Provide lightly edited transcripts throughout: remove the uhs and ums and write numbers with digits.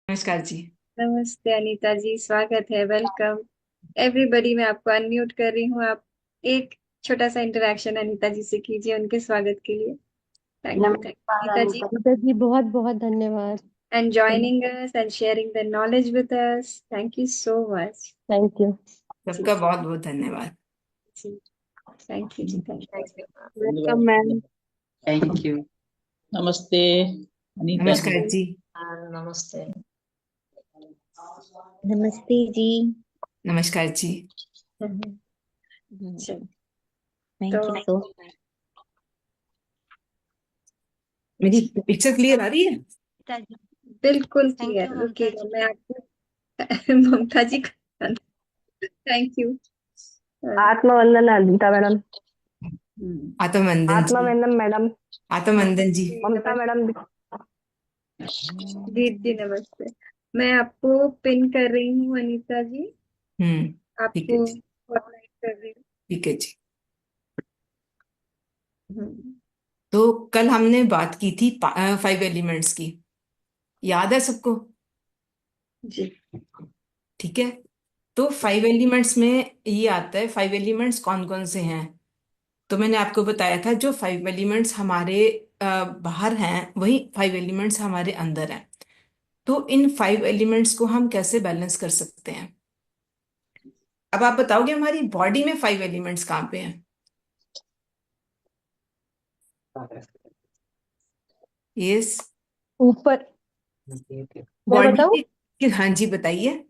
नमस्कार जी। नमस्ते अनीता जी, स्वागत है। Welcome everybody. मैं आपको अनम्यूट कर रही हूँ। आप एक छोटा सा इंटरेक्शन अनीता जी से कीजिए उनके स्वागत के लिए। थैंक यू नमस्कार अनीता जी, अनीता जी, बहुत बहुत धन्यवाद। And joining us and sharing the knowledge with us. Thank you so much. Thank you. जी सबका बहुत बहुत धन्यवाद। जी। थैंक यू जी, thank you. Thank you. Welcome ma'am. Thank you. नमस्ते अनीता जी। नमस्कार जी। नमस्ते। नमस्ते जी। नमस्कार जी। चलो, तो थैंक यू सो मेरी पिक्चर क्लियर आ रही है? मच जी। बिल्कुल थैंक यू क्लियर। ममता रुकिएगा, जी। मैं आपको ममता जी का थैंक यू। आत्मवंदन अनीता मैडम। आत्मवंदन जी। आत्मवंदन मैडम। आत्मवंदन जी। जी ममता नमस्ते। मैडम। जी जी नमस्ते। मैं आपको पिन कर रही हूँ अनीता जी। ठीक है आपको जी। फॉरवर्ड कर रही ठीक है जी। हूँ। तो कल हमने बात की थी 5 एलिमेंट्स की। याद है सबको? जी ठीक है। तो 5 एलिमेंट्स में ये आता है, 5 एलिमेंट्स कौन कौन से हैं। तो मैंने आपको बताया था जो 5 एलिमेंट्स हमारे बाहर हैं वही 5 एलिमेंट्स हमारे अंदर हैं। तो इन 5 एलिमेंट्स को हम कैसे बैलेंस कर सकते हैं। अब आप बताओगे हमारी बॉडी में 5 एलिमेंट्स कहाँ पे हैं। यस। ऊपर। मैं बॉडी बताऊं? हाँ जी, बताइए।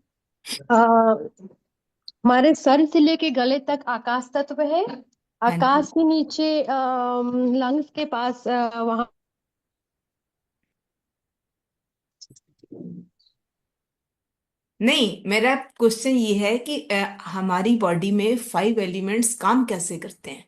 हमारे सर से लेके गले तक आकाश तत्व है। हाँ जी। आकाश के नीचे लंग्स के पास वहां। नहीं, मेरा क्वेश्चन ये है कि हमारी बॉडी में 5 एलिमेंट्स काम कैसे करते हैं।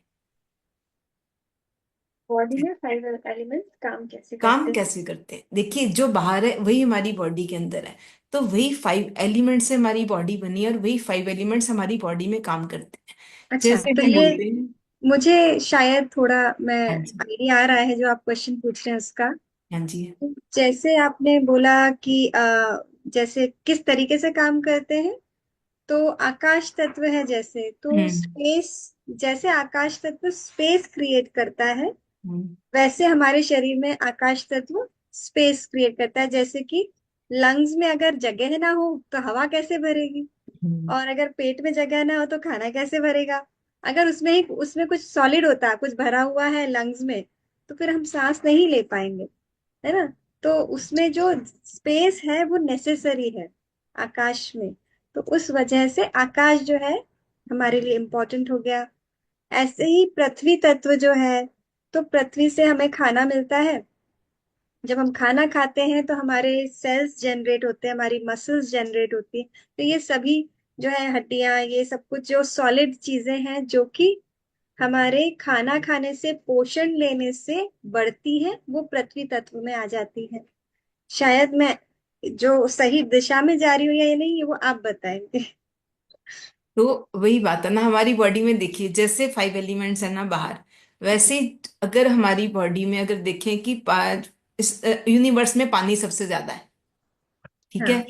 बॉडी में 5 एलिमेंट्स काम कैसे काम करते हैं? कैसे करते हैं, देखिए जो बाहर है वही हमारी बॉडी के अंदर है। तो वही 5 एलिमेंट्स से हमारी बॉडी बनी है और वही 5 एलिमेंट्स हमारी बॉडी में काम करते हैं। अच्छा, जैसे तो हम ये बोलते हैं। मुझे शायद थोड़ा मैं हाँ जी। आइडिया आ रहा है जो आप क्वेश्चन पूछ रहे हैं उसका। हाँ जी। जैसे आपने बोला कि जैसे किस तरीके से काम करते हैं, तो आकाश तत्व है जैसे, तो हम्म। स्पेस, जैसे आकाश तत्व स्पेस क्रिएट करता है, हम्म। वैसे हमारे शरीर में आकाश तत्व स्पेस क्रिएट करता है। जैसे कि लंग्स में अगर जगह ना हो तो हवा कैसे भरेगी, हम्म। और अगर पेट में जगह ना हो तो खाना कैसे भरेगा। अगर उसमें कुछ सॉलिड होता, कुछ भरा हुआ है लंग्स में, तो फिर हम सांस नहीं ले पाएंगे, है ना। तो उसमें जो स्पेस है वो नेसेसरी है आकाश में। तो उस वजह से आकाश जो है हमारे लिए इम्पोर्टेंट हो गया। ऐसे ही पृथ्वी तत्व जो है, तो पृथ्वी से हमें खाना मिलता है। जब हम खाना खाते हैं तो हमारे सेल्स जनरेट होते हैं, हमारी मसल्स जनरेट होती है। तो ये सभी जो है हड्डियां, ये सब कुछ जो सॉलिड चीजें हैं जो कि हमारे खाना खाने से, पोषण लेने से बढ़ती है, वो पृथ्वी तत्व में आ जाती है। शायद मैं जो सही दिशा में जा रही हूँ या ये नहीं, ये वो आप बताएंगे। तो वही बात है ना, हमारी बॉडी में देखिए जैसे 5 एलिमेंट्स है ना बाहर, वैसे ही अगर हमारी बॉडी में अगर देखें कि इस यूनिवर्स में पानी सबसे ज्यादा है। ठीक है। हाँ,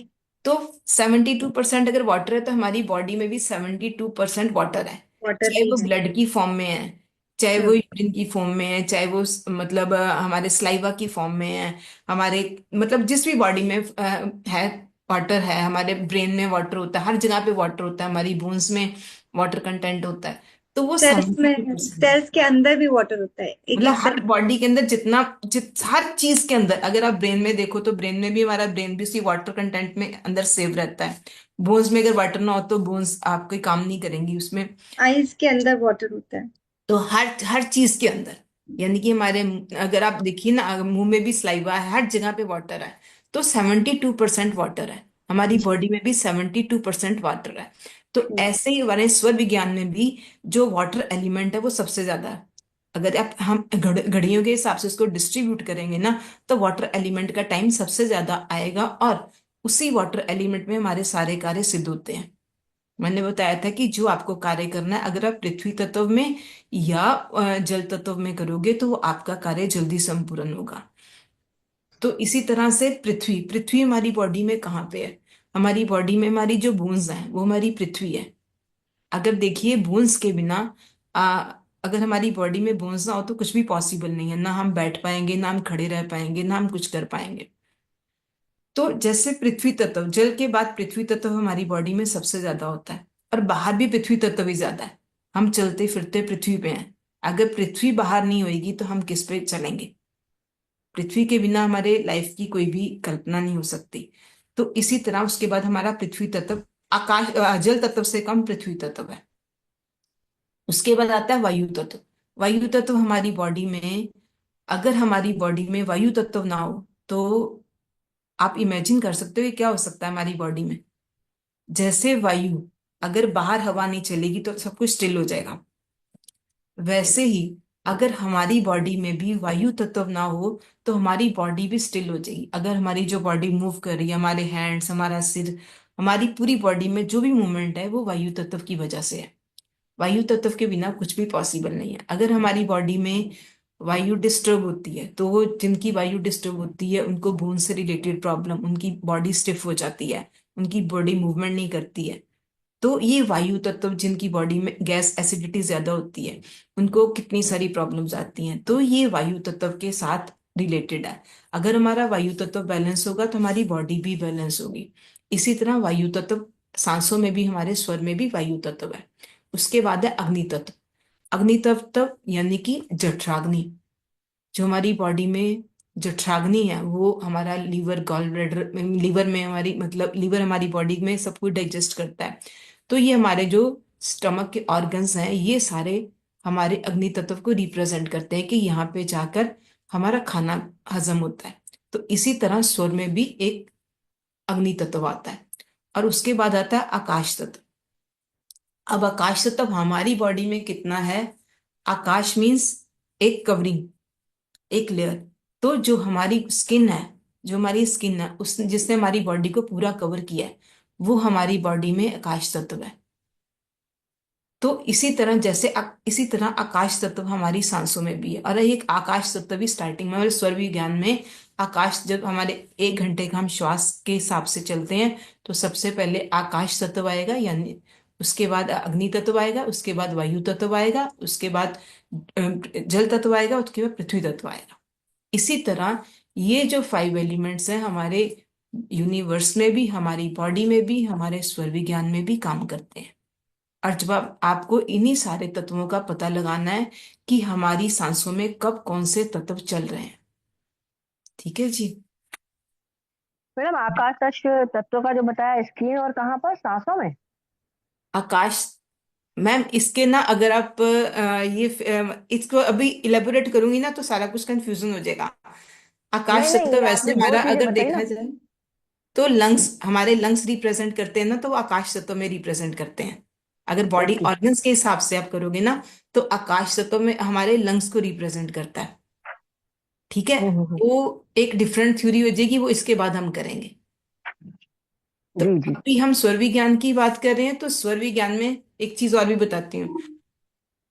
तो 72% अगर वाटर है तो हमारी बॉडी में भी 72% वाटर है। वाटर चाहे ही वो है। ब्लड की फॉर्म में है, चाहे वो हम्म। यूरिन की फॉर्म में है, चाहे वो मतलब हमारे स्लाइवा की फॉर्म में है। हमारे मतलब जिस भी बॉडी में है वाटर है। हमारे ब्रेन में वाटर होता है, हर जगह पे वाटर होता है, हमारी बोन्स में वाटर कंटेंट होता है। तो वो सेल्स सेवेंटी टू में, परसेंट है। सेल्स के अंदर भी वाटर होता है, एक मतलब एक हर सेल। बॉडी के अंदर हर चीज के अंदर, अगर आप ब्रेन में देखो तो ब्रेन में भी, हमारा ब्रेन भी उसी वाटर कंटेंट में अंदर सेव रहता है। बोन्स में अगर वाटर ना हो तो बोन्स आपके काम नहीं करेंगी उसमें। आईज के अंदर वाटर होता है। तो हर हर चीज के अंदर, यानी कि हमारे अगर आप देखिए ना, अगर मुंह में भी सलाइवा है, हर जगह पे वाटर है। तो 72% वाटर है। हमारी जी। बॉडी में भी 72% वाटर है। तो हम्म। ऐसे ही हमारे स्वर विज्ञान में भी जो वाटर एलिमेंट है वो सबसे ज्यादा है। अगर आप हम घड़ियों के हिसाब से उसको डिस्ट्रीब्यूट करेंगे ना, तो वाटर एलिमेंट का टाइम सबसे ज्यादा आएगा और उसी वाटर एलिमेंट में हमारे सारे कार्य सिद्ध होते हैं। मैंने बताया था कि जो आपको कार्य करना है, अगर आप पृथ्वी तत्व में या जल तत्व में करोगे तो वो आपका कार्य जल्दी संपूर्ण होगा। तो इसी तरह से पृथ्वी पृथ्वी हमारी बॉडी में कहाँ पे है? हमारी बॉडी में हमारी जो बोन्स हैं वो हमारी पृथ्वी है। अगर देखिए बोन्स के बिना अगर हमारी बॉडी में बोन्स ना हो तो कुछ भी पॉसिबल नहीं है, ना हम बैठ पाएंगे, ना हम खड़े रह पाएंगे, ना हम कुछ कर पाएंगे। तो जैसे पृथ्वी तत्व, जल के बाद पृथ्वी तत्व हमारी बॉडी में सबसे ज्यादा होता है, और बाहर भी पृथ्वी तत्व ही ज्यादा है। हम चलते फिरते पृथ्वी पे हैं। अगर पृथ्वी बाहर नहीं होगी तो हम किस पे चलेंगे? पृथ्वी के बिना हमारे लाइफ की कोई भी कल्पना नहीं हो सकती। तो इसी तरह उसके बाद हमारा पृथ्वी तत्व, जल तत्व से कम पृथ्वी तत्व है। उसके बाद आता है वायु तत्व। वायु तत्व हमारी बॉडी में, अगर हमारी बॉडी में वायु तत्व ना हो तो आप इमेजिन कर सकते हो कि क्या हो सकता है हमारी बॉडी में। जैसे वायु, अगर बाहर हवा नहीं चलेगी तो सब कुछ स्टिल हो जाएगा, वैसे ही अगर हमारी बॉडी में भी वायु तत्व ना हो तो हमारी बॉडी भी स्टिल हो जाएगी। अगर हमारी जो बॉडी मूव कर रही है, हमारे हैंड्स, हमारा सिर, हमारी पूरी बॉडी में जो भी मूवमेंट है वो वायु तत्व की वजह से है। वायु तत्व के बिना कुछ भी पॉसिबल नहीं है। अगर हमारी बॉडी में वायु डिस्टर्ब होती है तो वो, जिनकी वायु डिस्टर्ब होती है उनको बोन से रिलेटेड प्रॉब्लम, उनकी बॉडी स्टिफ हो जाती है, उनकी बॉडी मूवमेंट नहीं करती है। तो ये वायु तत्व जिनकी बॉडी में गैस एसिडिटी ज्यादा होती है उनको कितनी सारी प्रॉब्लम्स आती हैं, तो ये वायु तत्व के साथ रिलेटेड है। अगर हमारा वायु तत्व बैलेंस होगा तो हमारी बॉडी भी बैलेंस होगी। इसी तरह वायु तत्व, सांसों में भी, हमारे स्वर में भी वायु तत्व है। उसके बाद है अग्नि तत्व। अग्नि तत्व यानी कि जठराग्नि। जो हमारी बॉडी में जठराग्नि है वो हमारा लीवर, गॉल ब्लैडर, लीवर में हमारी, मतलब लीवर हमारी बॉडी में सब कुछ डाइजेस्ट करता है। तो ये हमारे जो स्टमक के ऑर्गन्स हैं ये सारे हमारे अग्नि तत्व को रिप्रेजेंट करते हैं कि यहाँ पे जाकर हमारा खाना हजम होता है। तो इसी तरह स्वर में भी एक अग्नि तत्व आता है। और उसके बाद आता है आकाश तत्व। अब आकाश तत्व हमारी बॉडी में कितना है? आकाश मीन्स एक कवरिंग, एक लेयर। तो जो हमारी स्किन है, जो हमारी स्किन है उस जिसने हमारी बॉडी को पूरा कवर किया है वो हमारी बॉडी में आकाश तत्व है। तो इसी तरह इसी तरह आकाश तत्व हमारी सांसों में भी है। और एक आकाश तत्व भी स्टार्टिंग में, हमारे स्वर विज्ञान में आकाश, जब हमारे 1 घंटे का हम श्वास के हिसाब से चलते हैं तो सबसे पहले आकाश तत्व आएगा, यानी उसके बाद अग्नि तत्व आएगा, उसके बाद वायु तत्व आएगा, उसके बाद जल तत्व आएगा, उसके बाद पृथ्वी तत्व आएगा। इसी तरह ये जो 5 एलिमेंट्स हैं हमारे यूनिवर्स में भी, हमारी बॉडी में भी, हमारे स्वर विज्ञान में भी काम करते हैं। और जब आपको इन्हीं सारे तत्वों का पता लगाना है कि हमारी सांसों में कब कौन से तत्व चल रहे हैं। ठीक है जी। मैडम आकाश तत्व का जो बताया, स्किन और कहाँ पर, सांसों में? आकाश, मैम इसके ना, अगर आप इसको अभी इलेबोरेट करूंगी ना तो सारा कुछ कंफ्यूजन हो जाएगा। नहीं आकाश नहीं, तत्व ये वैसे आपने दो हमारा चीजें अगर बताई देखा ना। जाए तो लंग्स, हमारे लंग्स रिप्रेजेंट करते हैं ना, तो वो आकाश तत्व में रिप्रेजेंट करते हैं। अगर बॉडी ओके। ऑर्गन्स के हिसाब से आप करोगे ना तो आकाश तत्व में हमारे लंग्स को रिप्रेजेंट करता है। ठीक है। हम्म। वो एक डिफरेंट थ्योरी हो जाएगी, वो इसके बाद हम करेंगे। तो जी जी। अभी हम स्वर विज्ञान की बात कर रहे हैं तो स्वर विज्ञान में एक चीज और भी बताती हूँ।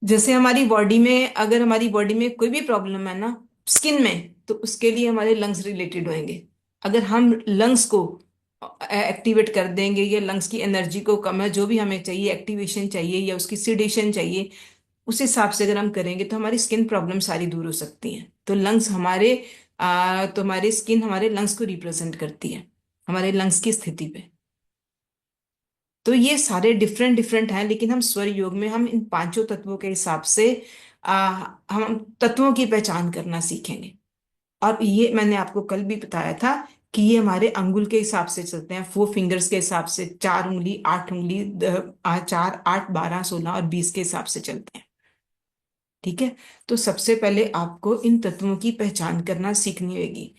जैसे हमारी बॉडी में, अगर हमारी बॉडी में कोई भी प्रॉब्लम है ना स्किन में, तो उसके लिए हमारे लंग्स रिलेटेड होंगे। अगर हम लंग्स को एक्टिवेट कर देंगे या लंग्स की एनर्जी को कम है, जो भी हमें चाहिए, एक्टिवेशन चाहिए या उसकी सिडेशन चाहिए, उस हिसाब से अगर हम करेंगे तो हमारी स्किन प्रॉब्लम सारी दूर हो सकती हैं। तो लंग्स हमारे, तो हमारी स्किन हमारे लंग्स को रिप्रेजेंट करती है, हमारे लंग्स की स्थिति पे। तो ये सारे डिफरेंट डिफरेंट हैं, लेकिन हम स्वर योग में हम इन पांचों तत्वों के हिसाब से हम तत्वों की पहचान करना सीखेंगे। और ये मैंने आपको कल भी बताया था कि ये हमारे अंगुल के हिसाब से चलते हैं, 4 फिंगर्स के हिसाब से, 4 उंगली, 8 उंगली, 4, 8, 12, 16 और 20 के हिसाब से चलते हैं। ठीक है। तो सबसे पहले आपको इन तत्वों की पहचान करना सीखनी होगी।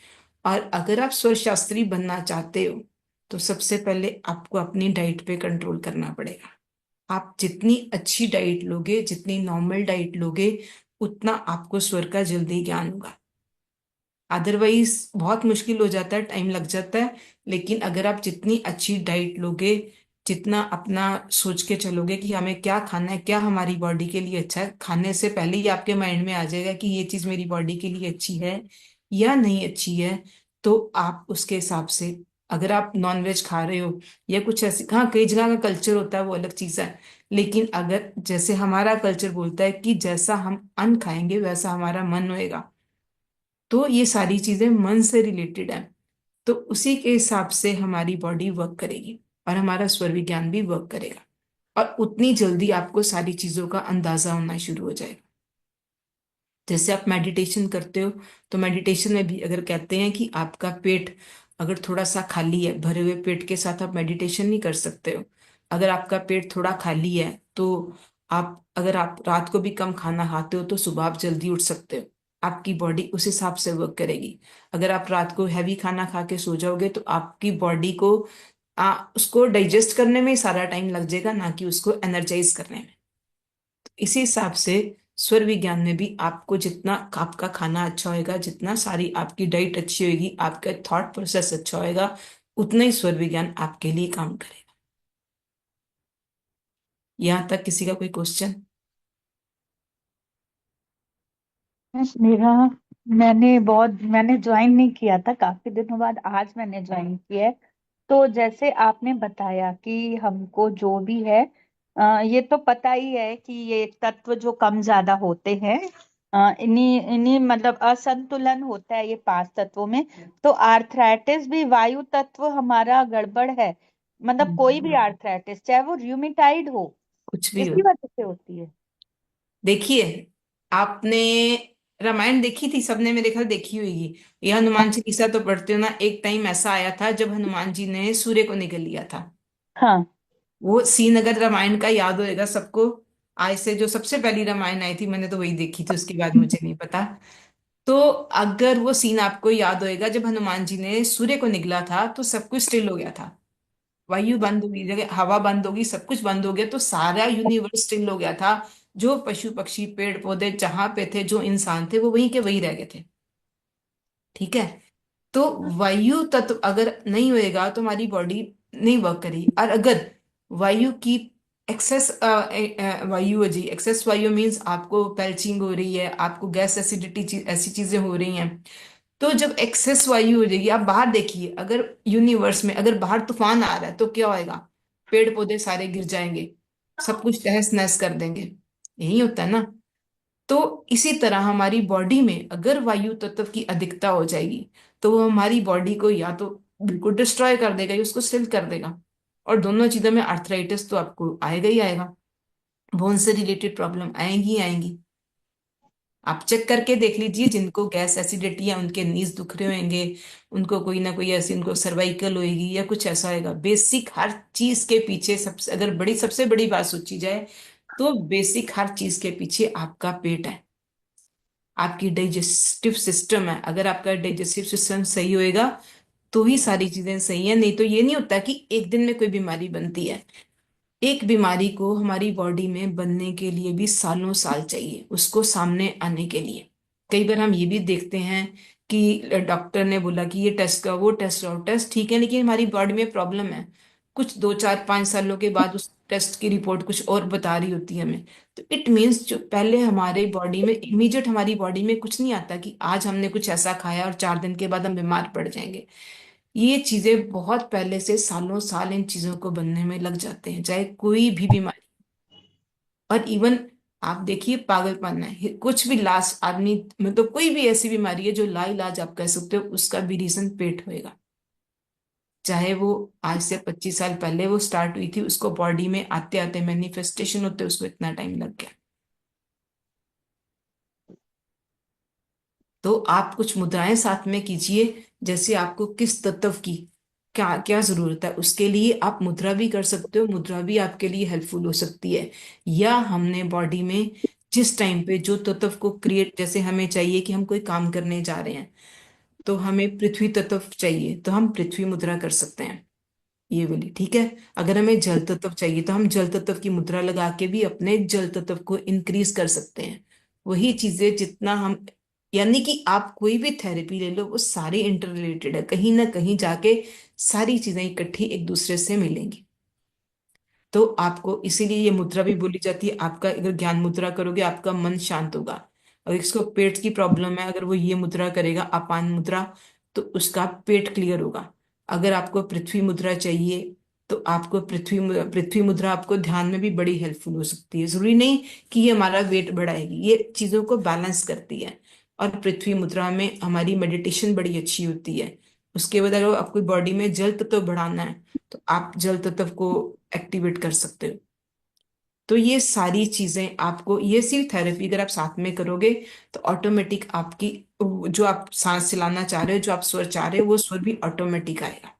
और अगर आप स्वर शास्त्री बनना चाहते हो तो सबसे पहले आपको अपनी डाइट पे कंट्रोल करना पड़ेगा। आप जितनी अच्छी डाइट लोगे, जितनी नॉर्मल डाइट लोगे, उतना आपको स्वर का जल्दी ज्ञान होगा। अदरवाइज बहुत मुश्किल हो जाता है, टाइम लग जाता है। लेकिन अगर आप जितनी अच्छी डाइट लोगे, जितना अपना सोच के चलोगे कि हमें क्या खाना है, क्या हमारी बॉडी के लिए अच्छा है, खाने से पहले ही आपके माइंड में आ जाएगा कि ये चीज मेरी बॉडी के लिए अच्छी है या नहीं अच्छी है। तो आप उसके हिसाब से, अगर आप नॉन वेज खा रहे हो या कुछ ऐसी, हाँ कई जगह का कल्चर होता है वो अलग चीज है, लेकिन अगर जैसे हमारा कल्चर बोलता है कि जैसा हम अन्न खाएंगे वैसा हमारा मन होएगा, तो ये सारी चीजें मन से रिलेटेड है। तो उसी के हिसाब से हमारी बॉडी वर्क करेगी और हमारा स्वर विज्ञान भी वर्क करेगा, और उतनी जल्दी आपको सारी चीजों का अंदाजा होना शुरू हो जाएगा। जैसे आप मेडिटेशन करते हो, तो मेडिटेशन में भी अगर कहते हैं कि आपका पेट अगर थोड़ा सा खाली है, भरे हुए पेट के साथ आप मेडिटेशन नहीं कर सकते हो। अगर आपका पेट थोड़ा खाली है तो आप, अगर आप रात को भी कम खाना खाते हो तो सुबह आप जल्दी उठ सकते हो। आपकी बॉडी उस हिसाब से वर्क करेगी। अगर आप रात को हैवी खाना खा के सो जाओगे तो आपकी बॉडी को उसको डाइजेस्ट करने में ही सारा टाइम लग जाएगा, ना कि उसको एनर्जाइज करने में। इसी हिसाब से स्वर विज्ञान में भी आपको जितना आपका खाना अच्छा होएगा, जितना सारी आपकी डाइट अच्छी होगी, आपका थॉट प्रोसेस अच्छा होएगा, उतना ही स्वर विज्ञान आपके लिए काम करेगा। यहाँ तक किसी का कोई क्वेश्चन? मेरा मैंने ज्वाइन नहीं किया था, काफी दिनों बाद आज मैंने ज्वाइन किया है। तो जैसे आपने बताया कि हमको जो भी है, ये तो पता ही है कि ये तत्व जो कम ज्यादा होते हैं, इन्हीं इन्हीं मतलब असंतुलन होता है ये 5 तत्वों में। तो आर्थराइटिस भी वायु तत्व हमारा गड़बड़ है, मतलब कोई भी आर्थराइटिस चाहे वो र्यूमेटाइड हो, कुछ भी हो। इसी वजह से होती है। देखिए, आपने रामायण देखी थी, सबने मेरे ख्याल देखी होगी। यह हनुमान चालीसा तो पढ़ते हो ना। एक टाइम ऐसा आया था जब हनुमान जी ने सूर्य को निगल लिया था। हाँ। वो सीन अगर रामायण का याद होएगा सबको, आज से जो सबसे पहली रामायण आई थी मैंने तो वही देखी थी, उसके बाद मुझे नहीं पता। तो अगर वो सीन आपको याद होएगा, जब हनुमान जी ने सूर्य को निगला था तो सब कुछ स्टिल हो गया था। वायु बंद होगी, जगह हवा बंद होगी, सब कुछ बंद हो गया, तो सारा यूनिवर्स स्टिल हो गया था। जो पशु पक्षी पेड़ पौधे जहां पे थे, जो इंसान थे, वो वहीं के वहीं रह गए थे। ठीक है। तो वायु तत्व अगर नहीं होएगा तो हमारी बॉडी नहीं वर्क करेगी। और अगर वायु की एक्सेस वायु है जी, एक्सेस वायु मीन्स आपको पेल्चिंग हो रही है, आपको गैस एसिडिटी ऐसी चीजें हो रही हैं। तो जब एक्सेस वायु हो जाएगी, आप बाहर देखिए, अगर यूनिवर्स में अगर बाहर तूफान आ रहा है तो क्या होएगा? पेड़ पौधे सारे गिर जाएंगे, सब कुछ तहस नहस कर देंगे। यही होता है ना। तो इसी तरह हमारी बॉडी में अगर वायु तत्व की अधिकता हो जाएगी तो वो हमारी बॉडी को या तो बिल्कुल डिस्ट्रॉय कर देगा या उसको स्टिल कर देगा। और दोनों चीजों में आर्थराइटिस तो आपको आएगा ही आएगा, बोन से रिलेटेड प्रॉब्लम आएंगी ही आएंगी। आप चेक करके देख लीजिए, जिनको गैस एसिडिटी है उनके नीज दुख रहे होंगे, उनको कोई ना कोई ऐसी, उनको सर्वाइकल होएगी या कुछ ऐसा होएगा। बेसिक हर चीज के पीछे सबसे, अगर सबसे बड़ी बात सोची जाए तो बेसिक हर चीज के पीछे आपका पेट है, आपकी डाइजेस्टिव सिस्टम है। अगर आपका डाइजेस्टिव सिस्टम सही होएगा तो ही सारी चीजें सही है। नहीं तो ये नहीं होता कि एक दिन में कोई बीमारी बनती है। एक बीमारी को हमारी बॉडी में बनने के लिए भी सालों साल चाहिए, उसको सामने आने के लिए। कई बार हम ये भी देखते हैं कि डॉक्टर ने बोला कि ये टेस्ट का, वो टेस्ट का, वो टेस्ट ठीक है, लेकिन हमारी बॉडी में प्रॉब्लम है। कुछ 2 4 5 सालों के बाद उस टेस्ट की रिपोर्ट कुछ और बता रही होती है हमें। तो इट मीन्स जो पहले हमारे बॉडी में इमीडिएट हमारी बॉडी में कुछ नहीं आता कि आज हमने कुछ ऐसा खाया और 4 दिन के बाद हम बीमार पड़ जाएंगे। ये चीजें बहुत पहले से सालों साल इन चीजों को बनने में लग जाते हैं, चाहे कोई भी बीमारी। और इवन आप देखिए, पागलपन है कुछ भी, लास्ट आदमी मतलब कोई भी ऐसी बीमारी है जो लाइलाज आप कह सकते हो, उसका भी रीजन पेट होएगा। चाहे वो आज से 25 साल पहले वो स्टार्ट हुई थी, उसको बॉडी में आते आते मैनिफेस्टेशन होते उसको इतना टाइम लग गया। तो आप कुछ मुद्राएं साथ में कीजिए, जैसे आपको किस तत्व की क्या क्या जरूरत है, उसके लिए आप मुद्रा भी कर सकते हो। मुद्रा भी आपके लिए हेल्पफुल हो सकती है। या हमने बॉडी में जिस टाइम पे जो तत्व को क्रिएट, जैसे हमें चाहिए कि हम कोई काम करने जा रहे हैं तो हमें पृथ्वी तत्व चाहिए, तो हम पृथ्वी मुद्रा कर सकते हैं, ये वाली। ठीक है। अगर हमें जल तत्व चाहिए तो हम जल तत्व की मुद्रा लगा के भी अपने जल तत्व को इंक्रीज कर सकते हैं। वही चीजें जितना हम, यानी कि आप कोई भी थेरेपी ले लो वो सारी इंटर रिलेटेड है, कहीं ना कहीं जाके सारी चीजें इकट्ठी एक दूसरे से मिलेंगी। तो आपको इसीलिए ये मुद्रा भी बोली जाती है। आपका अगर ज्ञान मुद्रा करोगे आपका मन शांत होगा। और इसको पेट की प्रॉब्लम है, अगर वो ये मुद्रा करेगा, अपान मुद्रा, तो उसका पेट क्लियर होगा। अगर आपको पृथ्वी मुद्रा चाहिए तो आपको पृथ्वी मुद्रा आपको ध्यान में भी बड़ी हेल्पफुल हो सकती है। जरूरी नहीं कि ये हमारा वेट बढ़ाएगी, ये चीजों को बैलेंस करती है। और पृथ्वी मुद्रा में हमारी मेडिटेशन बड़ी अच्छी होती है। उसके बाद अगर आपको बॉडी में जल तत्व बढ़ाना है तो आप जल तत्व को एक्टिवेट कर सकते हो। तो ये सारी चीजें आपको, ये सिर्फ थेरेपी अगर आप साथ में करोगे तो ऑटोमेटिक आपकी जो आप सांस चलाना चाह रहे हो, जो आप स्वर चाह रहे हो, वो स्वर भी ऑटोमेटिक आएगा।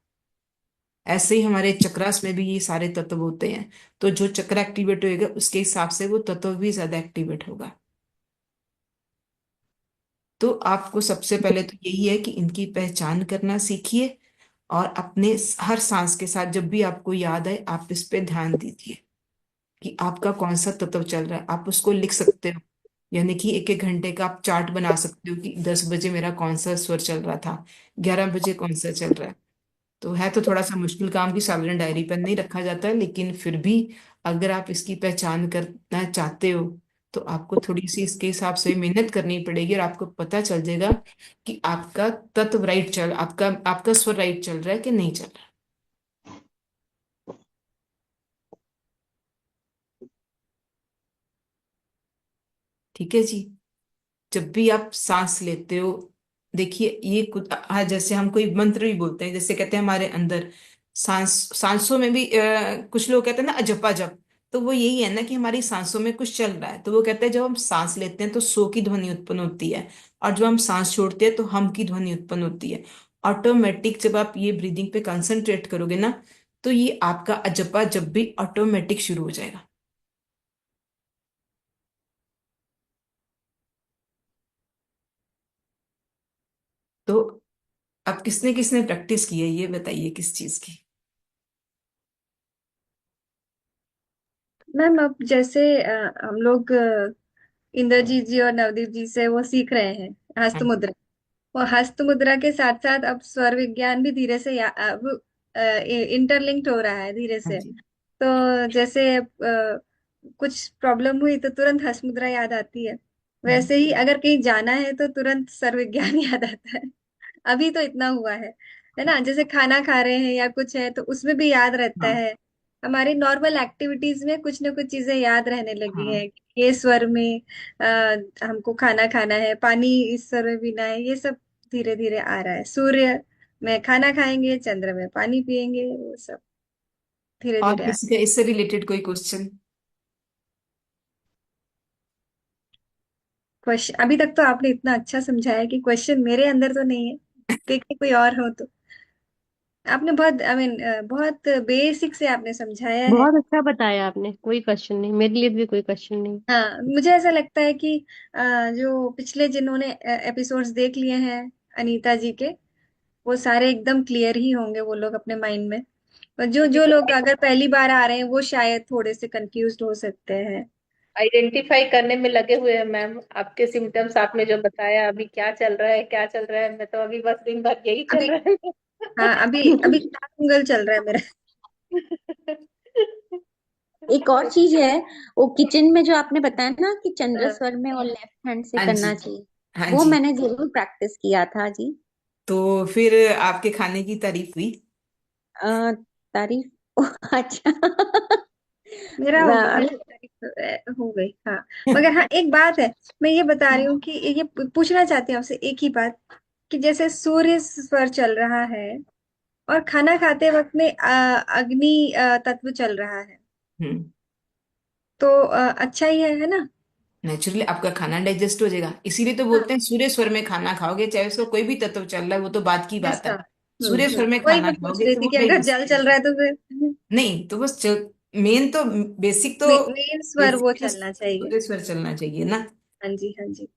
ऐसे ही हमारे चक्रास में भी ये सारे तत्व होते हैं। तो जो चक्र एक्टिवेट होएगा उसके हिसाब से वो तत्व भी ज्यादा एक्टिवेट होगा। तो आपको सबसे पहले तो यही है कि इनकी पहचान करना सीखिए, और अपने हर सांस के साथ जब भी आपको याद आए आप इस पे ध्यान दीजिए कि आपका कौन सा तत्व चल रहा है। आप उसको लिख सकते हो, यानी कि एक एक घंटे का आप चार्ट बना सकते हो कि 10 बजे मेरा कौन सा स्वर चल रहा था, 11 बजे कौन सा चल रहा है। तो थोड़ा सा मुश्किल काम की साधारण डायरी पेन नहीं रखा जाता है, लेकिन फिर भी अगर आप इसकी पहचान करना चाहते हो तो आपको थोड़ी सी इसके हिसाब से मेहनत करनी पड़ेगी, और आपको पता चल जाएगा कि आपका तत्व राइट चल आपका आपका स्वर राइट चल रहा है कि नहीं चल रहा। ठीक है जी। जब भी आप सांस लेते हो, देखिए ये कुछ जैसे हम कोई मंत्र भी बोलते हैं, जैसे कहते हैं हमारे अंदर सांसों में भी कुछ लोग कहते हैं ना अजपा जप। तो वो यही है ना कि हमारी सांसों में कुछ चल रहा है। तो वो कहते हैं जब हम सांस लेते हैं तो सो की ध्वनि उत्पन्न होती है, और जब हम सांस छोड़ते हैं तो हम की ध्वनि उत्पन्न होती है। ऑटोमेटिक जब आप ये ब्रीदिंग पे कंसंट्रेट करोगे ना, तो ये आपका अजपा जब भी ऑटोमेटिक शुरू हो जाएगा। तो अब किसने किसने प्रैक्टिस की है ये बताइए, किस चीज की। मैम अब जैसे हम लोग इंद्रजीत जी और नवदीप जी से वो सीख रहे हैं हस्त हाँ मुद्रा। वो हस्त मुद्रा के साथ साथ अब स्वर विज्ञान भी धीरे से अब इंटरलिंक्ड हो रहा है धीरे हाँ से। जी। तो जैसे कुछ प्रॉब्लम हुई तो तुरंत हस्त मुद्रा याद आती है। हम्म, वैसे ही अगर कहीं जाना है तो तुरंत स्वर विज्ञान याद आता है। अभी तो इतना हुआ है ना। जैसे खाना खा रहे हैं या कुछ है तो उसमें भी याद रहता हाँ है। हमारी नॉर्मल एक्टिविटीज में कुछ ना कुछ चीजें याद रहने लगी हाँ। हैं। ये स्वर में हमको खाना खाना है, पानी इस स्वर में पीना है, ये सब धीरे धीरे आ रहा है। सूर्य में खाना खाएंगे, चंद्र में पानी पिएंगे, वो सब धीरे और धीरे आ। किसी का इससे रिलेटेड कोई क्वेश्चन। क्वेश्चन अभी तक तो आपने इतना अच्छा समझाया कि क्वेश्चन मेरे अंदर तो नहीं है। देखिए कोई और हो तो। आपने बहुत बहुत बेसिक से आपने समझाया है। बहुत अच्छा बताया आपने, कोई क्वेश्चन नहीं, मेरे लिए भी कोई क्वेश्चन नहीं। हाँ, मुझे ऐसा लगता है कि जो पिछले जिन्होंने एपिसोड्स देख लिए हैं अनीता जी के, वो सारे एकदम क्लियर ही होंगे वो लोग अपने माइंड में। और जो जो लोग अगर पहली बार आ रहे हैं वो शायद थोड़े से कंफ्यूज्ड हो सकते हैं। आइडेंटिफाई करने में लगे हुए हैं मैम। आपके सिम्टम्स आपने जो बताया, अभी क्या चल रहा है क्या चल रहा है, मैं तो अभी बस दिन भर यही चल अभी रहा है। हाँ, अभी अभी उंगल चल रहा है मेरा। एक और चीज है, वो किचन में जो आपने बताया ना कि चंद्र हाँ स्वर में और लेफ्ट हैंड से हाँ जी। करना चाहिए, हाँ वो जी। मैंने जरूर प्रैक्टिस किया था जी। तो फिर आपके खाने की तारीफ हुई। तारीफ अच्छा। मेरा मैं- मेरी तारीफ हो गई। हाँ, मगर हाँ एक बात है। मैं ये बता रही हूँ कि ये पूछना चाहती हूँ आपसे एक ही बात, कि जैसे सूर्य स्वर चल रहा है और खाना खाते वक्त में अग्नि तत्व चल रहा है, हम्म। तो अच्छा ही है ना। नेचुरली आपका खाना डाइजेस्ट हो जाएगा, इसीलिए तो हाँ, बोलते हैं सूर्य स्वर में खाना खाओगे, चाहे उसको कोई भी तत्व चल रहा है, वो तो बात की बात ऐसा। है। सूर्य स्वर में वही खाना मैं पूछ खाओगे रही तो थी वो कि अगर डाइजेस्ट जल चल होगा। रहा है तो फिर नहीं तो बस मेन तो बेसिक तो मेन स्वर वो बेसिक तो चलना चाहिए। सूर्य स्वर चलना चाहिए ना। हाँ जी, हाँ जी।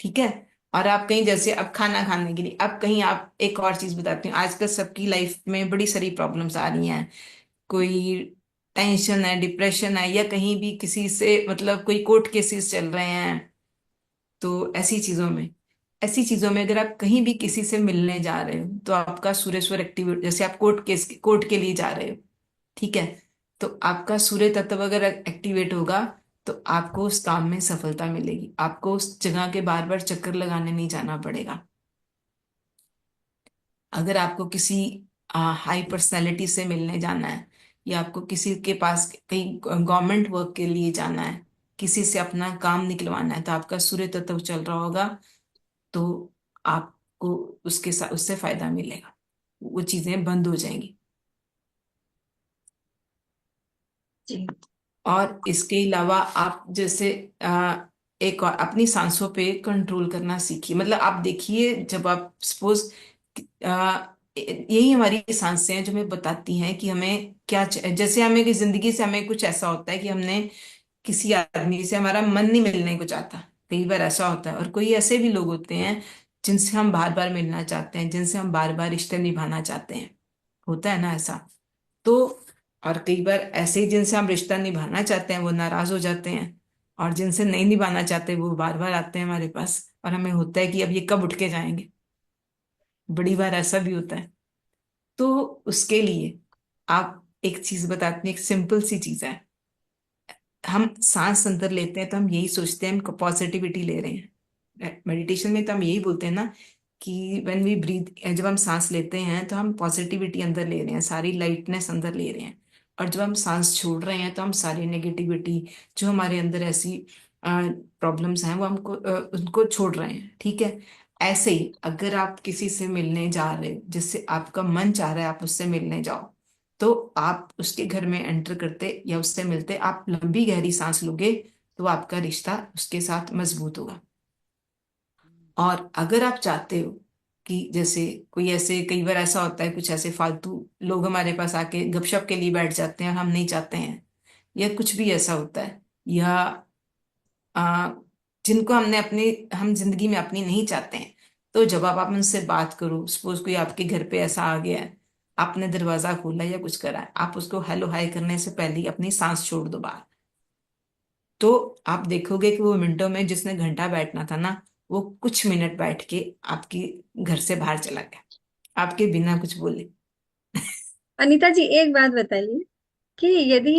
ठीक है। और आप कहीं जैसे अब खाना खाने के लिए अब कहीं आप एक और चीज बताती हूँ, आजकल सबकी लाइफ में बड़ी सारी प्रॉब्लम्स आ रही हैं। कोई टेंशन है, डिप्रेशन है, या कहीं भी किसी से मतलब कोई कोर्ट केसेस चल रहे हैं। तो ऐसी चीजों में अगर आप कहीं भी किसी से मिलने जा रहे हो तो आपका सूर्यस्वर एक्टिवेट, जैसे आप कोर्ट के लिए जा रहे हो, ठीक है, तो आपका सूर्य तत्व अगर एक्टिवेट होगा तो आपको उस काम में सफलता मिलेगी, आपको उस जगह के बार बार चक्कर लगाने नहीं जाना पड़ेगा। अगर आपको किसी हाई पर्सनैलिटी से मिलने जाना है, या आपको किसी के पास कहीं गवर्नमेंट वर्क के लिए जाना है, किसी से अपना काम निकलवाना है, तो आपका सूर्य तत्व चल रहा होगा, तो आपको उसके साथ उससे फायदा मिलेगा, वो चीजें बंद हो जाएंगी। जी। और इसके अलावा आप जैसे एक और अपनी सांसों पे कंट्रोल करना सीखिए। मतलब आप देखिए, जब आप सपोज, यही हमारी सांसें हैं जो हमें बताती हैं कि हमें क्या जैसे हमें कि जिंदगी से हमें कुछ ऐसा होता है कि हमने किसी आदमी से हमारा मन नहीं मिलने को चाहता, कई बार ऐसा होता है। और कोई ऐसे भी लोग होते हैं जिनसे हम बार बार मिलना चाहते हैं, जिनसे हम बार बार रिश्ते निभाना चाहते हैं, होता है ना ऐसा। तो और कई बार ऐसे ही जिनसे हम रिश्ता निभाना चाहते हैं वो नाराज हो जाते हैं, और जिनसे नहीं निभाना चाहते वो बार बार आते हैं हमारे पास, और हमें होता है कि अब ये कब उठ के जाएंगे। बड़ी बार ऐसा भी होता है। तो उसके लिए आप एक चीज बताते हैं, एक सिंपल सी चीज है। हम सांस अंदर लेते हैं तो हम यही सोचते हैं हम पॉजिटिविटी ले रहे हैं। मेडिटेशन में तो हम यही बोलते हैं ना कि व्हेन वी ब्रीथ, जब हम सांस लेते हैं तो हम पॉजिटिविटी अंदर ले रहे हैं, सारी लाइटनेस अंदर ले रहे हैं। और जब हम सांस छोड़ रहे हैं तो हम सारी नेगेटिविटी, जो हमारे अंदर ऐसी प्रॉब्लम्स हैं, वो हमको उनको छोड़ रहे हैं। ठीक है। ऐसे ही अगर आप किसी से मिलने जा रहे हो जिससे आपका मन चाह रहा है आप उससे मिलने जाओ, तो आप उसके घर में एंटर करते या उससे मिलते आप लंबी गहरी सांस लोगे, तो आपका रिश्ता उसके साथ मजबूत होगा। और अगर आप चाहते हो कि जैसे कोई ऐसे, कई बार ऐसा होता है कुछ ऐसे फालतू लोग हमारे पास आके गपशप के लिए बैठ जाते हैं और हम नहीं चाहते हैं, या कुछ भी ऐसा होता है, या आ, जिनको हमने अपनी, हम जिंदगी में अपनी नहीं चाहते हैं, तो जब आप उनसे बात करो, सपोज कोई आपके घर पे ऐसा आ गया है, आपने दरवाजा खोला या कुछ करा है, आप उसको हेलो हाय करने से पहले ही अपनी सांस छोड़ दो बाहर। तो आप देखोगे कि वो मिनटों में, जिसने घंटा बैठना था ना, वो कुछ मिनट बैठ के आपकी घर से बाहर चला गया, आपके बिना कुछ बोले। अनीता जी, एक बात बताइए कि यदि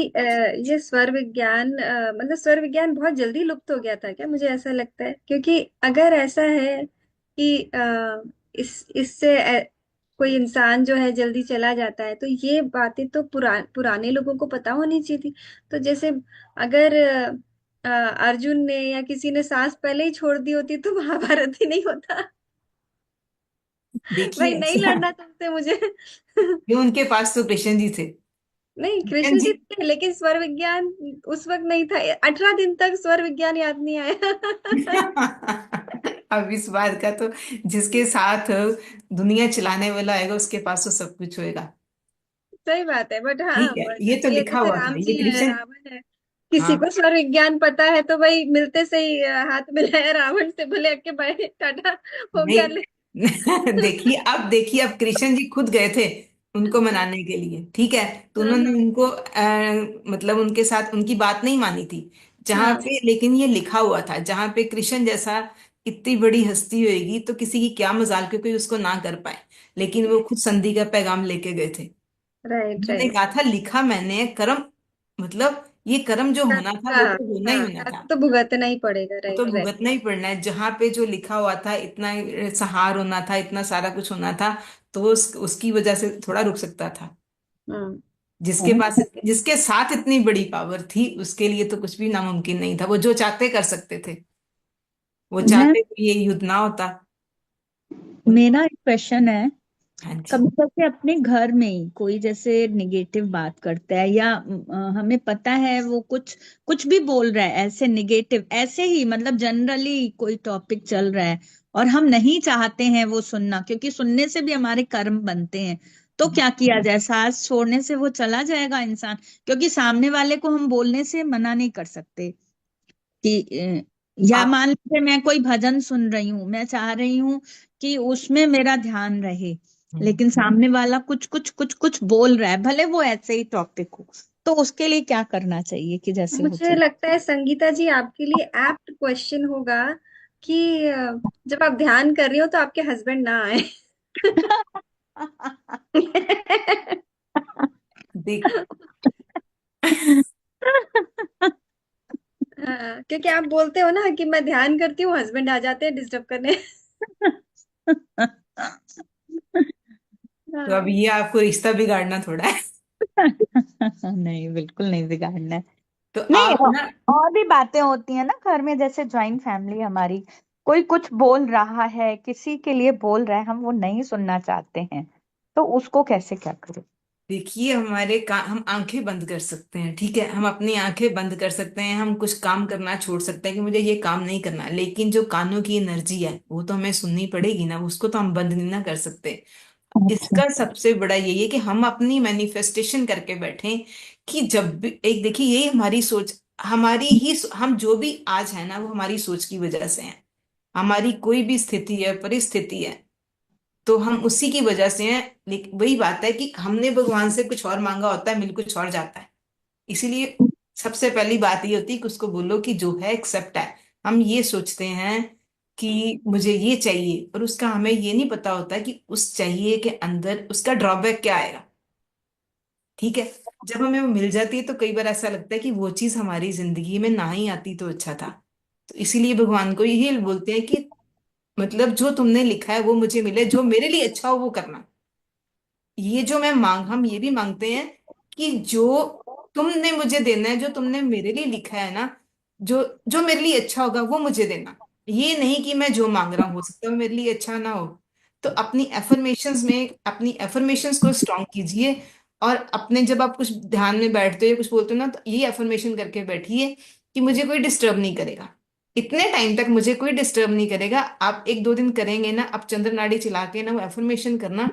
ये स्वर विज्ञान, मतलब स्वर विज्ञान बहुत जल्दी लुप्त हो गया था क्या? मुझे ऐसा लगता है, क्योंकि अगर ऐसा है कि इससे कोई इंसान जो है जल्दी चला जाता है, तो ये बातें तो पुराने लोगों को पता होनी चाहिए थी। तो जैसे अगर अर्जुन ने या किसी ने सांस पहले ही छोड़ दी होती तो महाभारत ही नहीं होता। भाई, देखिए नहीं ऐसा, लड़ना तुमसे मुझे। ये उनके पास तो कृष्ण जी थे। नहीं, कृष्ण कृष्ण जी जी थे, लेकिन स्वर विज्ञान उस वक्त नहीं था। 18 दिन तक स्वर विज्ञान याद नहीं आया। अब इस बात का तो, जिसके साथ दुनिया चलाने वाला आएगा उसके पास तो सब कुछ होएगा। सही बात है, बट हाँ, ठीक है, बट ये तो ये लिखा जैसे हुआ था, राम ये जी है, कृष्ण। रावण है, किसी हाँ। को स्वर विज्ञान पता है तो भाई मिलते से ही हाथ मिलाया रावण से, बोले के बाय टाटा, हो गया ले। नहीं देखिए, अब कृष्ण जी खुद गए थे उनको मनाने के लिए। ठीक है। तो हाँ उन्होंने हाँ उनको मतलब उनके साथ उनकी बात नहीं मानी थी, जहां हाँ। पे, लेकिन ये लिखा हुआ था, जहां पे कृष्ण जैसा इतनी बड़ी हस्ती होएगी तो किसी की क्या मजाल कि कोई उसको ना कर पाए, लेकिन वो खुद संधि का पैगाम लेके गए थे। राइट उन्होंने राइट। कहा था, लिखा मैंने कर्म, मतलब ये कर्म जो होना था का, वो तो होना ही हाँ, होना था, कर्म तो भुगतना ही पड़ेगा। वो तो राइट राइट। भुगतना ही पड़ना है। जहां पे जो लिखा हुआ था, इतना सहार होना था, इतना सारा कुछ होना था, तो वो उसकी वजह से थोड़ा रुक सकता था। हम्म। जिसके पास, जिसके साथ इतनी बड़ी पावर थी, उसके लिए तो कुछ भी नामुमकिन नहीं था, वो जो चाहते कर सकते थे। वो मैं चाहते तो ये युद्ध ना होता। मेरा एक क्वेश्चन है। हाँ जी। कभी कभी अपने घर में ही कोई जैसे निगेटिव बात करता है, या हमें पता है वो कुछ कुछ भी बोल रहा है ऐसे निगेटिव, ऐसे ही मतलब जनरली कोई टॉपिक चल रहा है, और हम नहीं चाहते हैं वो सुनना, क्योंकि सुनने से भी हमारे कर्म बनते हैं। तो क्या किया जाए? सांस छोड़ने से वो चला जाएगा इंसान, क्योंकि सामने वाले को हम बोलने से मना नहीं कर सकते कि या आप मान लीजिए मैं कोई भजन सुन रही हूँ, मैं चाह रही हूँ कि उसमें मेरा ध्यान रहे, लेकिन सामने वाला कुछ कुछ कुछ कुछ बोल रहा है, भले वो ऐसे ही टॉपिक हो, तो उसके लिए क्या करना चाहिए कि जैसे हो मुझे चले? लगता है संगीता जी, आपके लिए एप्ट क्वेश्चन होगा कि जब आप ध्यान कर रही हो तो आपके हस्बैंड ना आए। देख हाँ, क्योंकि आप बोलते हो ना कि मैं ध्यान करती हूँ, हस्बैंड आ जाते हैं डिस्टर्ब करने। तो अब ये आपको रिश्ता बिगाड़ना थोड़ा है। नहीं, बिल्कुल नहीं बिगाड़ना है। तो नहीं, आप ना, और भी बातें होती है ना घर में, जैसे जॉइंट फैमिली हमारी, कोई कुछ बोल रहा है, किसी के लिए बोल रहा है, हम वो नहीं सुनना चाहते हैं, तो उसको कैसे क्या करें? देखिए हम आंखें बंद कर सकते हैं, ठीक है, हम अपनी आंखें बंद कर सकते हैं, हम कुछ काम करना छोड़ सकते हैं कि मुझे ये काम नहीं करना, लेकिन जो कानों की एनर्जी है वो तो हमें सुननी पड़ेगी ना, उसको तो हम बंद नहीं ना कर सकते। अच्छा। इसका सबसे बड़ा यही है कि हम अपनी मैनिफेस्टेशन करके बैठें कि जब भी एक, देखिए यही हमारी सोच, हम जो भी आज है ना वो हमारी सोच की वजह से है। हमारी कोई भी स्थिति है, परिस्थिति है, तो हम उसी की वजह से हैं। लेकिन वही बात है कि हमने भगवान से कुछ और मांगा होता है, मिल कुछ और जाता है। इसीलिए सबसे पहली बात ये होती है कि उसको बोलो कि जो है एक्सेप्ट है। हम ये सोचते हैं कि मुझे ये चाहिए, और उसका हमें ये नहीं पता होता कि उस चाहिए के अंदर उसका ड्रॉबैक क्या आएगा। ठीक है, जब हमें वो मिल जाती है तो कई बार ऐसा लगता है कि वो चीज हमारी जिंदगी में ना ही आती तो अच्छा था। तो इसीलिए भगवान को यही बोलते हैं कि मतलब जो तुमने लिखा है वो मुझे मिले, जो मेरे लिए अच्छा हो वो करना। ये जो हम ये भी मांगते हैं कि जो तुमने मुझे देना है, जो तुमने मेरे लिए लिखा है ना, जो जो मेरे लिए अच्छा होगा वो मुझे देना। ये नहीं कि मैं जो मांग रहा हूँ हो सकता है वो मेरे लिए अच्छा ना हो। तो अपनी एफर्मेशंस को स्ट्रांग कीजिए। और अपने जब आप कुछ ध्यान में बैठते हो या कुछ बोलते हो ना, तो ये एफर्मेशन करके बैठिए कि मुझे कोई डिस्टर्ब नहीं करेगा। इतने टाइम तक मुझे कोई डिस्टर्ब नहीं करेगा। आप 1-2 दिन करेंगे ना, आप चंद्र नाड़ी चला के ना वो एफर्मेशन करना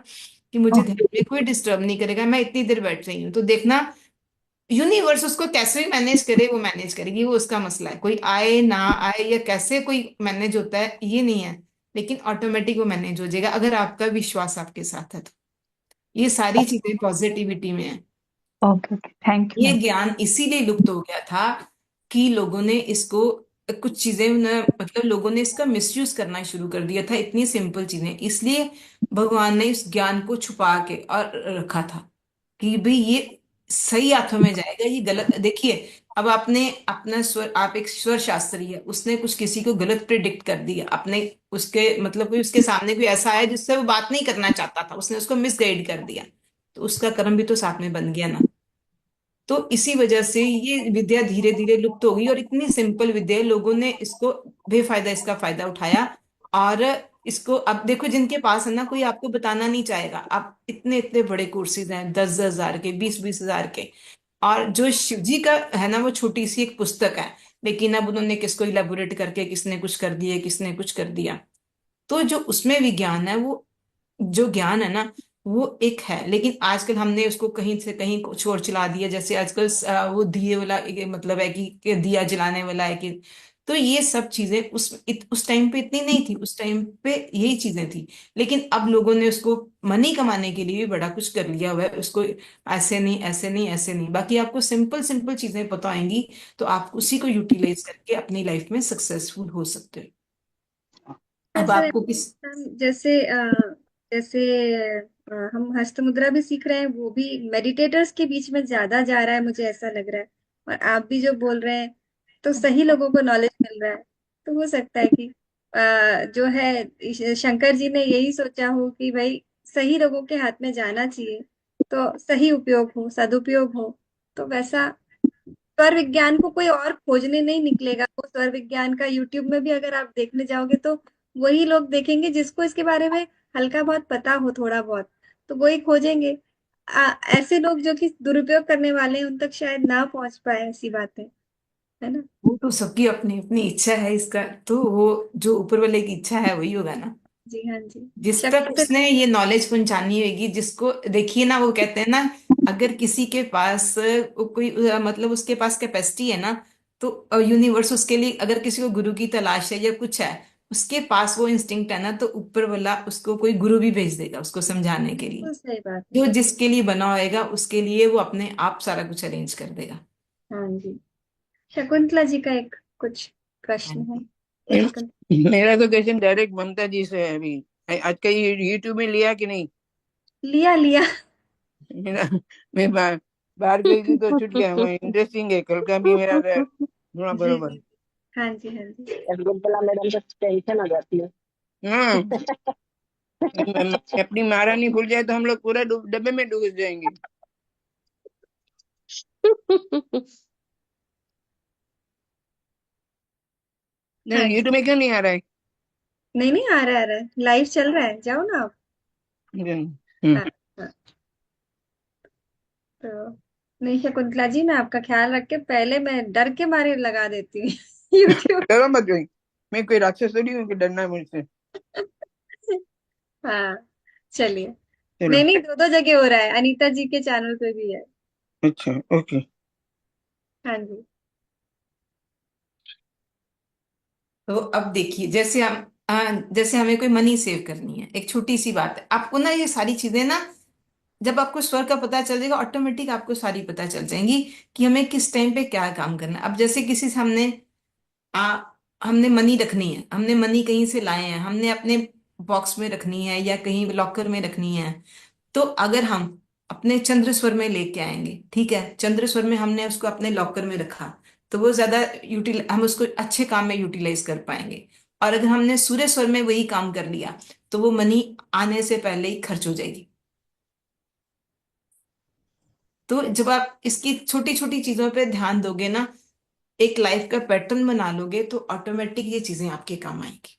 कि मुझे ध्यान में कोई डिस्टर्ब नहीं करेगा, मैं इतनी देर बैठ रही हूँ, तो देखना यूनिवर्स उसको कैसे भी मैनेज करे, वो मैनेज करेगी, वो उसका मसला है। कोई आए ना आए या कैसे कोई मैनेज होता है ये नहीं है, लेकिन ऑटोमेटिक वो मैनेज हो जाएगा अगर आपका विश्वास आपके साथ है तो। ये सारी चीजें पॉजिटिविटी में है। ओके, ओके, थैंक यू ये मैम। ज्ञान इसीलिए लुप्त हो गया था कि लोगों ने इसको, कुछ चीजें न, मतलब लोगों ने इसका मिसयूज करना शुरू कर दिया था, इतनी सिंपल चीजें, इसलिए भगवान ने इस ज्ञान को छुपा के और रखा था कि भाई ये सही हाथों में जाएगा, ये गलत, देखिए अब आपने अपना स्वर, आप एक स्वर शास्त्री है, उसने कुछ किसी को गलत प्रिडिक्ट कर दिया अपने, उसके मतलब कोई उसके सामने कोई ऐसा आया जिससे वो बात नहीं करना चाहता था, उसने उसको मिसगाइड कर दिया, तो उसका कर्म भी तो साथ में बन गया ना। तो इसी वजह से ये विद्या धीरे धीरे लुप्त हो गई, और इतनी सिंपल विद्या है, लोगों ने इसको बेफायदा इसका फायदा उठाया। और इसको अब देखो, जिनके पास है ना, कोई आपको बताना नहीं चाहेगा। आप इतने इतने बड़े कोर्सेज हैं, 10-10 हजार के, 20-20 हजार के। और जो शिव जी का है ना, वो छोटी सी एक पुस्तक है, लेकिन अब उन्होंने किसको इलेबोरेट करके, किसने कुछ कर दिया, किसने कुछ कर दिया। तो जो उसमें विज्ञान है, वो जो ज्ञान है ना, वो एक है, लेकिन आजकल हमने उसको कहीं से कहीं कुछ और चला दिया। जैसे आजकल वो दिए वाला मतलब है कि दिया जलाने वाला है कि, तो ये सब चीजें उस टाइम पे इतनी नहीं थी, उस टाइम पे यही चीजें थी। लेकिन अब लोगों ने उसको मनी कमाने के लिए भी बड़ा कुछ कर लिया हुआ है उसको। ऐसे नहीं, ऐसे नहीं, ऐसे नहीं, बाकी आपको सिंपल सिंपल चीजें पता आएंगी, तो आप उसी को यूटिलाइज करके अपनी लाइफ में सक्सेसफुल हो सकते हो। अब सर, आपको किस, जैसे जैसे हम हस्त मुद्रा भी सीख रहे हैं, वो भी मेडिटेटर्स के बीच में ज्यादा जा रहा है, मुझे ऐसा लग रहा है। और आप भी जो बोल रहे हैं, तो सही लोगों को नॉलेज मिल रहा है। तो हो सकता है कि जो है शंकर जी ने यही सोचा हो कि भाई सही लोगों के हाथ में जाना चाहिए, तो सही उपयोग हो, सदुपयोग हो। तो वैसा स्वर विज्ञान को कोई और खोजने नहीं निकलेगा। वो स्वर विज्ञान का यूट्यूब में भी अगर आप देखने जाओगे, तो वही लोग देखेंगे जिसको इसके बारे में हल्का बहुत पता हो, थोड़ा बहुत, तो वही खोजेंगे। ऐसे लोग जो कि दुरुपयोग करने वाले हैं, उन तक शायद ना पहुंच पाए, ऐसी बात है ना। वो तो सबकी अपनी अपनी इच्छा है इसका, तो वो जो ऊपर वाले की इच्छा है वही होगा ना। जी हाँ जी। जिस तक शकुंतला। उसने ये नॉलेज पहुंचानी होगी, जिसको देखिए ना, वो कहते हैं ना, अगर किसी के पास कोई मतलब उसके पास कैपेसिटी है ना, तो यूनिवर्स उसके लिए, अगर किसी को गुरु की तलाश है या कुछ है, उसके पास वो इंस्टिंक्ट है ना, तो ऊपर वाला उसको कोई गुरु भी भेज देगा उसको समझाने के लिए। बिल्कुल सही बात है। जो जिसके लिए बना होएगा उसके लिए वो अपने आप सारा कुछ अरेंज कर देगा। हाँ जी। शकुंतला जी का एक कुछ हाँ प्रश्न है। जी। मेरा तो क्वेश्चन डायरेक्ट ममता जी से है अभी। आज का ये यूट्यूब में लिया कि नहीं? लिया लिया। मेरा मैं बाहर गई थी तो छूट गया। मैं इंटरेस्टिंग है, कल का भी मेरा थोड़ा जी बरोबर। जी। हाँ जी हाँ जी। शकुंतला मैडम को टेंशन हो जाती है। हाँ, अपनी महारानी भूल जाए तो हम लोग पूरा डब्बे में डूब जाएंगे। हाँ नहीं, जी। यूट्यूब में क्यों नहीं आ रहा है? नहीं नहीं, आ रहा है, आ रहा है, लाइव चल रहा है, जाओ ना आप। हम्म। हाँ हाँ। तो नहीं शकुंतला जी, मैं आपका ख्याल रख के पहले मैं डर के मारे लगा देती हूँ यूट्यूब। डरो मत भाई, मैं कोई राक्षस थोड़ी हूँ कि डरना है मुझसे। हाँ, चलिए। चलो। नहीं नहीं, दो दो जगह हो रहा है, अनीता जी के चैनल पे भी है। अच्छा, ओके। हाँ जी। तो अब देखिए, जैसे हमें कोई मनी सेव करनी है, एक छोटी सी बात है, आपको ना ये सारी चीजें ना, जब आपको स्वर का पता चल जाएगा ऑटोमेटिक आपको सारी पता चल जाएंगी कि हमें किस टाइम पे क्या काम करना है। अब जैसे किसी से आ, हमने मनी रखनी है, हमने मनी कहीं से लाए हैं, हमने अपने बॉक्स में रखनी है या कहीं लॉकर में रखनी है, तो अगर हम अपने चंद्र स्वर में लेके आएंगे, ठीक है, चंद्र स्वर में हमने उसको अपने लॉकर में रखा, तो वो ज्यादा हम उसको अच्छे काम में यूटिलाइज कर पाएंगे। और अगर हमने सूर्य स्वर में वही काम कर लिया, तो वो मनी आने से पहले ही खर्च हो जाएगी। तो जब आप इसकी छोटी छोटी चीजों पे ध्यान दोगे ना, एक लाइफ का पैटर्न बना लोगे, तो ऑटोमेटिक ये चीजें आपके काम आएंगी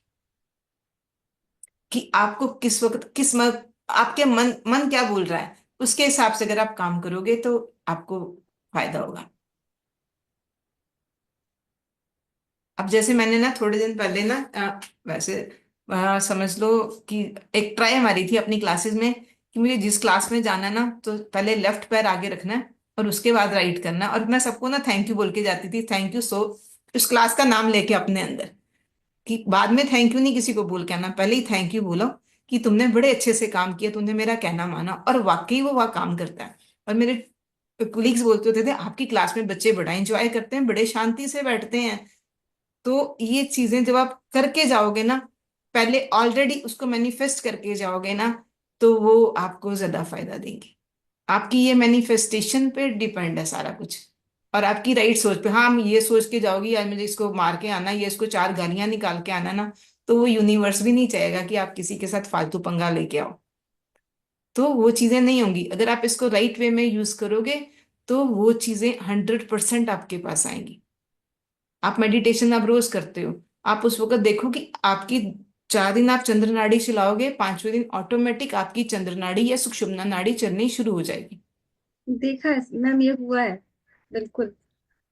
कि आपको किस वक्त आपके मन मन क्या बोल रहा है, उसके हिसाब से अगर आप काम करोगे तो आपको फायदा होगा। अब जैसे मैंने ना थोड़े दिन पहले ना वैसे समझ लो कि एक ट्राई मारी थी अपनी क्लासेस में कि मुझे जिस क्लास में जाना है ना, तो पहले लेफ्ट पैर आगे रखना है और उसके बाद राइट करना है, और मैं सबको ना थैंक यू बोल के जाती थी, थैंक यू सो, उस क्लास का नाम लेके अपने अंदर, कि बाद में थैंक यू नहीं किसी को बोल के आना, पहले ही थैंक यू बोलो कि तुमने बड़े अच्छे से काम किया, तुमने मेरा कहना माना, और वाकई वो वह काम करता है। और मेरे कुलीग्स बोलते होते थे आपकी क्लास में बच्चे बड़ा एंजॉय करते हैं, बड़े शांति से बैठते हैं। तो ये चीजें जब आप करके जाओगे ना, पहले ऑलरेडी उसको मैनिफेस्ट करके जाओगे ना, तो वो आपको ज्यादा फायदा देंगे। आपकी ये मैनिफेस्टेशन पे डिपेंड है सारा कुछ, और आपकी राइट सोच पे। हाँ, हम ये सोच के जाओगी यार मुझे इसको मार के आना, या इसको चार गालियां निकाल के आना ना, तो वो यूनिवर्स भी नहीं चाहेगा कि आप किसी के साथ फालतू पंगा लेके आओ। तो वो चीजें नहीं होंगी, अगर आप इसको राइट वे में यूज करोगे, तो वो चीजें 100% आपके पास आएंगी। आप मेडिटेशन आप रोज करते हो, आप उस वक्त देखो कि आपकी 4 दिन आप चंद्र नाड़ी चलाओगे, 5वें दिन ऑटोमेटिक आपकी चंद्र नाड़ी या सुषुम्ना नाड़ी चलनी शुरू हो जाएगी। देखा है मैम, ये हुआ है, बिल्कुल।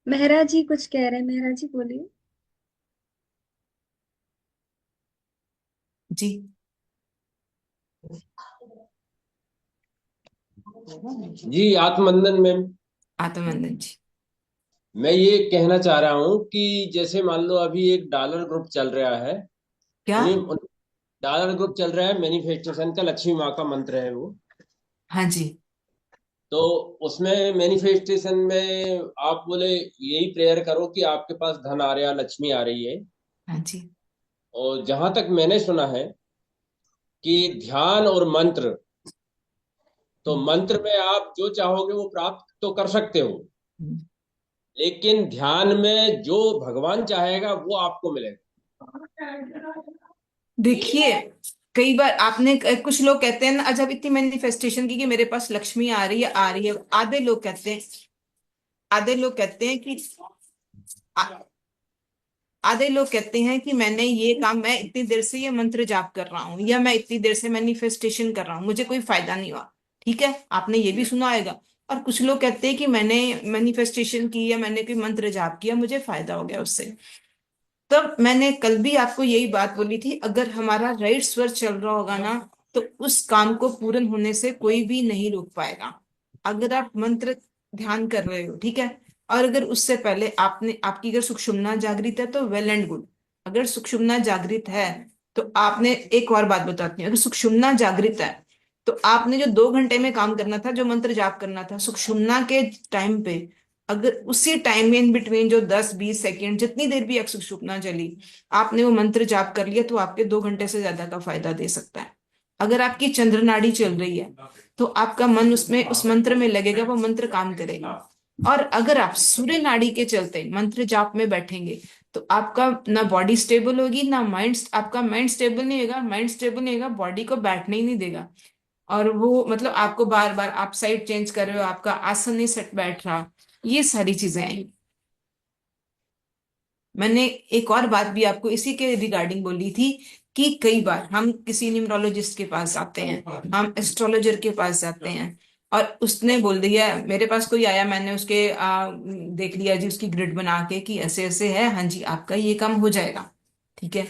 मेहरा जी कुछ कह रहे हैं, मेहरा जी बोलिए। जी। जी आत्मबंधन में आत्मवंदन जी। मैं ये कहना चाह रहा हूँ कि जैसे मान लो अभी एक डॉलर ग्रुप चल रहा है। क्या? उन्हीं डॉलर ग्रुप चल रहा है, मैनिफेस्टेशन का, लक्ष्मी माँ का मंत्र है वो। हाँ जी। तो उसमें मैनिफेस्टेशन में आप बोले यही प्रेयर करो कि आपके पास धन आ रहा, लक्ष्मी आ रही है। हाँ जी। और जहां तक मैंने सुना है कि ध्यान और मंत्र, तो मंत्र में आप जो चाहोगे वो प्राप्त तो कर सकते हो, हम्म। लेकिन ध्यान में जो भगवान चाहेगा वो आपको मिलेगा। देखिए, कई बार आपने कुछ लोग कहते हैं ना, जब इतनी मैनिफेस्टेशन की कि मेरे पास लक्ष्मी आ रही है, आ रही है, आधे लोग कहते हैं कि आ- आधे लोग कहते हैं कि मैं इतनी देर से ये मंत्र जाप कर रहा हूँ, या मैं इतनी देर से मैनिफेस्टेशन कर रहा हूँ, मुझे कोई फायदा नहीं हुआ। ठीक है, आपने ये भी सुना होगा। और कुछ लोग कहते हैं कि मैंने मैनिफेस्टेशन की या मैंने कोई मंत्र जाप किया, मुझे फायदा हो गया उससे। तो मैंने कल भी आपको यही बात बोली थी, अगर हमारा राइट स्वर चल रहा होगा ना, तो उस काम को पूर्ण होने से कोई भी नहीं रोक पाएगा। अगर आप मंत्र ध्यान कर रहे हो, ठीक है, और अगर उससे पहले आपकी अगर सुषुम्ना जागृत है तो वेल एंड गुड। अगर सुषुम्ना जागृत है, तो आपने एक और बात बताती हूँ, अगर सुषुम्ना जागृत है, तो आपने जो 2 घंटे में काम करना था, जो मंत्र जाप करना था सुषुम्ना के टाइम पे, अगर उसी टाइम में इन बिटवीन जो 10-20 सेकेंड जितनी देर भी सुषुप्ना चली, आपने वो मंत्र जाप कर लिया, तो आपके 2 घंटे से ज्यादा का फायदा दे सकता है। अगर आपकी चंद्र नाड़ी चल रही है, तो आपका मन उसमें उस मंत्र में लगेगा, वो मंत्र काम करेगा। और अगर आप सूर्य नाड़ी के चलते मंत्र जाप में बैठेंगे तो आपका ना बॉडी स्टेबल होगी, ना माइंड, आपका माइंड स्टेबल नहीं होगा, माइंड स्टेबल नहीं होगा, बॉडी को बैठने ही नहीं देगा। और वो मतलब आपको बार बार आप साइड चेंज कर रहे हो, आपका आसन नहीं सेट बैठ रहा, ये सारी चीजें आई। मैंने एक और बात भी आपको इसी के रिगार्डिंग बोली थी कि कई बार हम किसी न्यूमरोलॉजिस्ट के पास जाते हैं, हम एस्ट्रोलॉजर के पास जाते हैं, और उसने बोल दिया, मेरे पास कोई आया, मैंने उसके देख लिया जी उसकी ग्रिड बना के कि ऐसे ऐसे है, हाँ जी आपका ये काम हो जाएगा, ठीक है।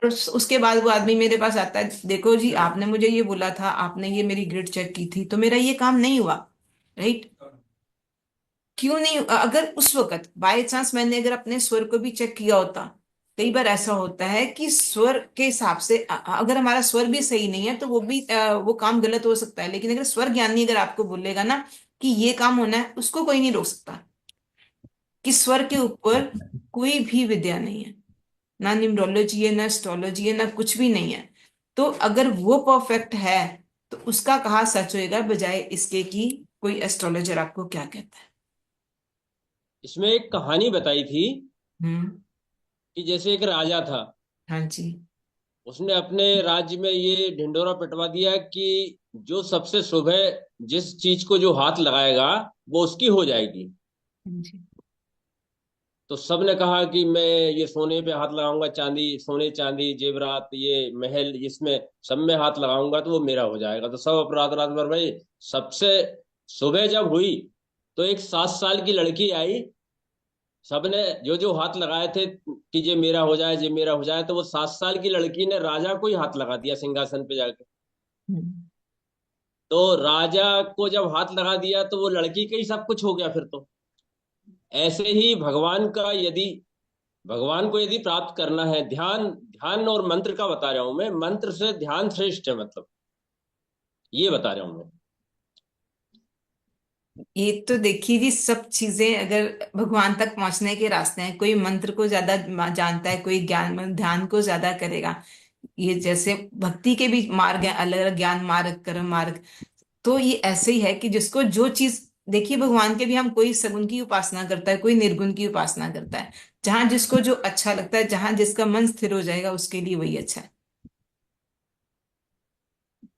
और उसके बाद वो आदमी मेरे पास आता है, देखो जी आपने मुझे ये बोला था, आपने ये मेरी ग्रिड चेक की थी, तो मेरा ये काम नहीं हुआ, राइट। क्यों नहीं? अगर उस वक्त बाय चांस मैंने अगर अपने स्वर को भी चेक किया होता, कई बार ऐसा होता है कि स्वर के हिसाब से अगर हमारा स्वर भी सही नहीं है तो वो भी वो काम गलत हो सकता है, लेकिन अगर स्वर ज्ञानी अगर आपको बोलेगा ना कि ये काम होना है, उसको कोई नहीं रोक सकता। कि स्वर के ऊपर कोई भी विद्या नहीं है, ना न्यूमरोलॉजी है, ना एस्ट्रोलॉजी है, ना कुछ भी नहीं है। तो अगर वो परफेक्ट है तो उसका कहा सच होएगा, बजाय इसके कि कोई एस्ट्रोलॉजर आपको क्या कहता है। इसमें एक कहानी बताई थी हम्म। कि जैसे एक राजा था, हाँ जी। उसने अपने राज्य में ये ढिंडोरा पिटवा दिया कि जो सबसे सुबह जिस चीज को जो हाथ लगाएगा वो उसकी हो जाएगी। हाँ जी। तो सबने कहा कि मैं ये सोने पे हाथ लगाऊंगा, चांदी, सोने चांदी जेवरात, ये महल, इसमें सब में हाथ लगाऊंगा तो वो मेरा हो जाएगा। तो सब अपराध रात भर भाई। सबसे सुबह जब हुई तो एक 7 साल की लड़की आई, सबने जो जो हाथ लगाए थे कि ये मेरा हो जाए, ये मेरा हो जाए, तो वो 7 साल की लड़की ने राजा को ही हाथ लगा दिया सिंहासन पे जाके। हम्म। तो राजा को जब हाथ लगा दिया तो वो लड़की का ही सब कुछ हो गया फिर तो। ऐसे ही भगवान का यदि, भगवान को यदि प्राप्त करना है, ध्यान, ध्यान और मंत्र का बता रहा हूं मैं, मंत्र से ध्यान श्रेष्ठ है, मतलब ये बता रहा हूं मैं। ये तो देखिए जी, सब चीजें अगर भगवान तक पहुंचने के रास्ते हैं, कोई मंत्र को ज्यादा जानता है, कोई ज्ञान ध्यान को ज्यादा करेगा। ये जैसे भक्ति के भी मार्ग हैं, अलग अलग ज्ञान मार्ग, कर्म मार्ग। तो ये ऐसे ही है कि जिसको जो चीज, देखिए भगवान के भी हम, कोई सगुण की उपासना करता है, कोई निर्गुण की उपासना करता है। जहां जिसको जो अच्छा लगता है, जहां जिसका मन स्थिर हो जाएगा, उसके लिए वही अच्छा है।